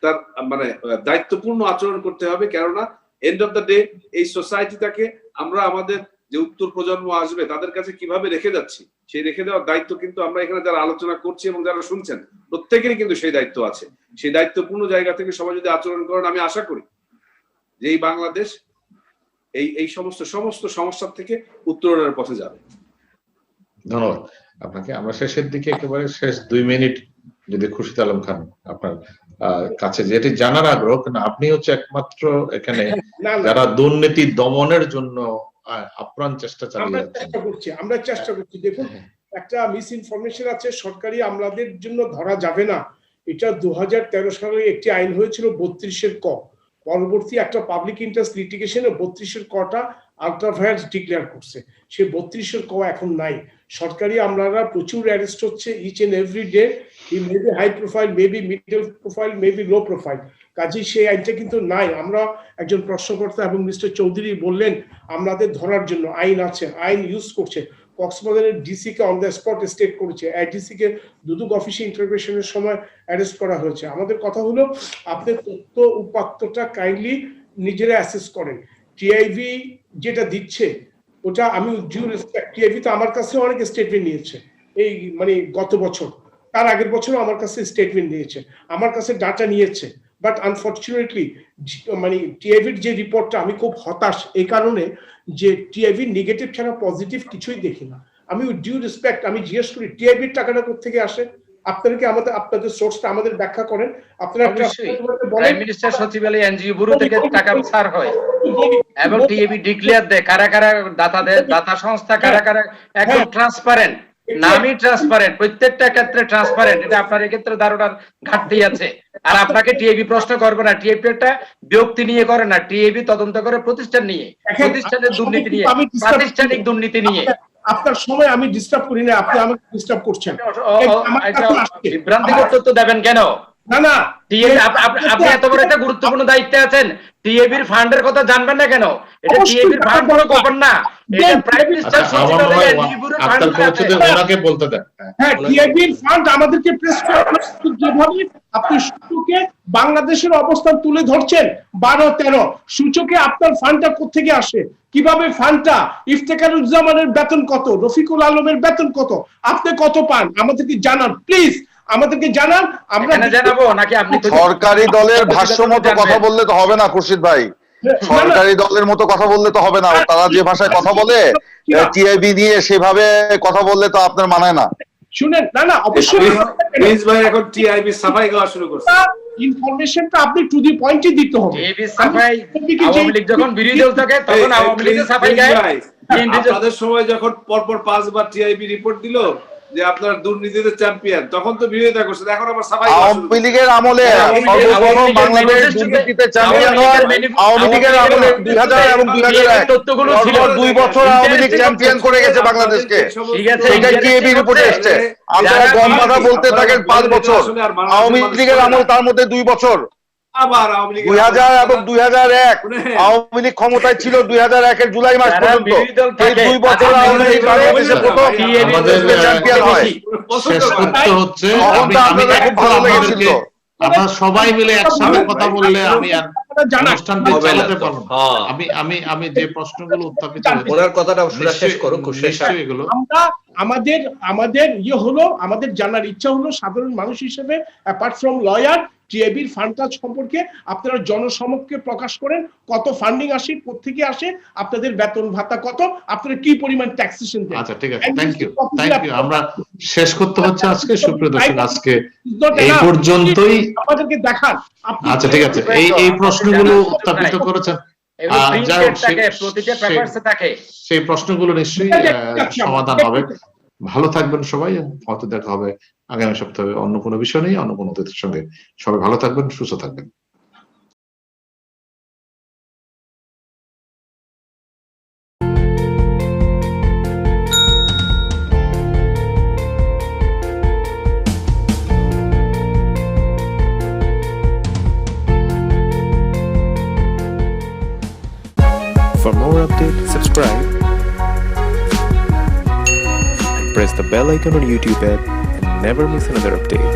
তার মানে দায়িত্বপূর্ণ আচরণ করতে হবে। কেননা এন্ড অফ দ্য ডে এই সোসাইটিটাকে আমরা আমাদের যে উত্তর প্রজন্ম আসবে তাদের কাছে কিভাবে রেখে যাচ্ছি, সেই রেখে দেওয়ার দায়িত্ব কিন্তু আমরা এখানে যারা আলোচনা করছি এবং যারা শুনছেন প্রত্যেকেরই কিন্তু সেই দায়িত্ব আছে। সেই দায়িত্বপূর্ণ জায়গা থেকে সবাই যদি আচরণ করেন, আমি আশা করি যে এই বাংলাদেশ এই সমস্ত সমস্যার থেকে উত্তরণের পথে যাবে। ধন্যবাদ আপনাকে। আমরা শেষের দিকে একেবারে শেষ 2 মিনিট যদি খুরশিদ আলম খান আপনার কাছে যেটি জানার আগ্রহ, কিন্তু আপনি হচ্ছে একমাত্র এখানে যারা দুর্নীতি দমনের জন্য আপ্রাণ চেষ্টা চালিয়ে যাচ্ছেন। আমরা চেষ্টা করছি। দেখুন, একটা মিস ইনফরমেশন আছে, সরকারি আমলাদের জন্য ধরা যাবে না। এটা 2013 সালে একটি আইন হয়েছিল 32-এর ক। পরবর্তী একটা পাবলিক ইন্টারেস্ট লিটিগেশনে 32-এর কটা আলট্রা ভায়ার্স ডিক্লেয়ার করছে। সে 32-এর ক এখন নাই। সরকারি আমলারা প্রচুর অ্যারেস্ট হচ্ছে each and every day. He may be high profile, may be middle profile, may be low profile. কাজেই সেই আইনটা কিন্তু নাই। আমরা একজন প্রশ্নকর্তা এবং মিস্টার চৌধুরী বললেন আমাদের ধরার জন্য আইন আছে, আইন ইউজ করছে। কক্সবাজারের DC K on the spot state করেছে, এডিসি কে দুদক অফিসে ইন্টারভেশনের সময় অ্যারেস্ট করা হয়েছে। আমাদের কথা হলো আপনি তথ্য উপাত্তটা কাইন্ডলি নিজেরা অ্যাসেস করেন। টিআইভি যেটা দিচ্ছে ওটা আমি ডিউ রেসপেক্ট, টিআইভি তো আমার কাছে অনেক স্টেটমেন্ট নিয়েছে এই মানে গত বছর, তার আগের বছরও আমার কাছে স্টেটমেন্ট নিয়েছে, আমার কাছে ডাটা নিয়েছে। বাট আনফর্চুনেটলি মানে টিআইভির যে রিপোর্টটা, আমি খুব হতাশ এই কারণে যে টিআইভি নেগেটিভ ছাড়া পজিটিভ কিছুই দেখি না। আমি ডিউ রেসপেক্ট আমি জিজ্ঞেস করি টিআইভির টাকাটা কোথেকে আসে? আপনাদেরকে আপনাদের সোর্সটা আমাদের ব্যাখ্যা করেন। আপনারা প্রাইম মিনিস্টার সচিবালয় এনজিও ব্যুরো থেকে টাকা ছাড় হয় এবং টিআইভি ডিক্লেয়ার দেয় কারা কারা দাতা দেয়, দাতা সংস্থা কারা কারা, একদম ট্রান্সপারেন্ট, নামই ট্রান্সপারেন্ট, প্রত্যেকটা ক্ষেত্রে ট্রান্সপারেন্ট। এটা আপনার এক্ষেত্রে ধারণার ঘাটতি আছে। আর আপনাকে টিআইবি প্রশ্ন করবে না, টিআইবি একটা ব্যক্তি নিয়ে করে না, টিআইবি তদন্ত করে প্রতিষ্ঠান নিয়ে, প্রতিষ্ঠানের দুর্নীতি নিয়ে, প্রাতিষ্ঠানিক দুর্নীতি নিয়ে। আপনার সময় আমি ডিস্টার্ব করি না, আপনি আমাকে ডিস্টার্ব করছেন। বিভ্রান্তিকর তথ্য দেবেন কেন? না না, আপনি এত বড় একটা গুরুত্বপূর্ণ দায়িত্বে আছেন, টিএবির ফান্ডের কথা জানবেন না কেন? এটা টিএবির ফান্ড কোনো গোপন না, এটা প্রাইম মিনিস্টার সচিবালয় এনজিওর ফান্ড আছে। ওনাকে বলতে দেন। হ্যাঁ, টিএবির ফান্ড আমাদেরকে প্রেস যেভাবে আপনি সূচকে বাংলাদেশের অবস্থান তুলে ধরছেন 12-13 সূচকে আপনার ফান্ডটা কোত্থেকে আসে, কিভাবে ফান্ডটা, ইফতেখারুজ্জামানের বেতন কত, রফিকুল আলমের বেতন কত, আপনি কত পান, আমাদেরকে জানান প্লিজ, আমাদেরকে জানান। আমরা জানাবো নাকি আপনি সরকারি দলের ভাষ্য মতো কথা বললে তো হবে না খুরশিদ ভাই, সরকারি দলের মতো কথা বললে তো হবে না। তারা যে ভাষায় কথা বলে টিআইবি নিয়ে সেভাবে কথা বললে তো আপনার মানায় না। শুনেন, না না, অবশ্যই প্লিজ ভাই, এখন টিআইবি সাফাই গাওয়া শুরু করছে। ইনফরমেশনটা আপনি টু দি পয়েন্টই দিতে হবে। টিআইবি সাফাই, আওয়ামী লীগ যখন বিরোধী দল থাকে তখন আওয়ামী লীগের সাফাই গায়। আপনাদের সময় যখন পরপর 5 বার টিআইবি রিপোর্ট দিল যে আপনার দুর্নীতিতে চ্যাম্পিয়ন, তখন তো বিরোধিতা করছেন, এখন আবার সাফাই। আওয়ামী লীগের আমলে সর্বপ্রথম বাংলাদেশ দুর্নীতিতে চ্যাম্পিয়ন হয় আওয়ামী লীগের আমলে 2000 এবং 2001 তথ্যগুলো ছিল। 2 বছর আওয়ামী লীগ চ্যাম্পিয়ন করে গেছে বাংলাদেশকে, এটা টিআইবি রিপোর্টে এসেছে। আপনারা গম কথা বলতে থাকেন 5 বছর, আওয়ামী লীগের আমল তার মধ্যে 2 বছর, আবার আওয়ামী লীগ 2000 এবং 2001 আওয়ামী লীগ ক্ষমতায় ছিল 2001-এর জুলাই মাস পর্যন্ত। এই 2 বছর আওয়ামী লীগ বাংলাদেশে প্রথম চ্যাম্পিয়ন হয়। শেষ করতে হচ্ছে, খুব ভালো লেগেছিল। আপনারা সবাই মিলে একসাথে কথা বললে আমি আর অনুষ্ঠানটি চালাতে পারবো না। আমি যে প্রশ্নগুলো উত্থাপিত হয়েছে ওনার কথাটা শেষ করুন, নিশ্চয়ই এগুলো আমরা আমাদের ইয়ে হলো, আমাদের জানার ইচ্ছা হলো সাধারণ মানুষ হিসেবে অ্যাপার্ট ফ্রম লয়ার টিআইবির ফান্ডটা সম্পর্কে আপনারা জনসমক্ষে প্রকাশ করেন, কত ফান্ডিং আসে, কোত্থেকে আসে, আপনাদের বেতন ভাতা কত, আপনারা কি পরিমাণ ট্যাক্সেশন দেন। আচ্ছা ঠিক আছে, থ্যাংক ইউ। আমরা শেষ করতে হচ্ছে আজকে। সুপ্রিয় দর্শক, আজকে এই পর্যন্তই। আমাদেরকে দেখান। আচ্ছা ঠিক আছে, এই প্রশ্নগুলো উত্থাপিত করেছেন, যাই হোক সেই প্রশ্নগুলো নিশ্চয়ই সমাধান হবে। ভালো থাকবেন সবাই, হয়তো দেখা হবে আগামী সপ্তাহে অন্য কোনো বিষয় নেই, অন্য কোনো অতিথির সঙ্গে। সবাই ভালো থাকবেন, সুস্থ থাকবেন। For more updates, subscribe and press the bell icon on YouTube app and never miss another update.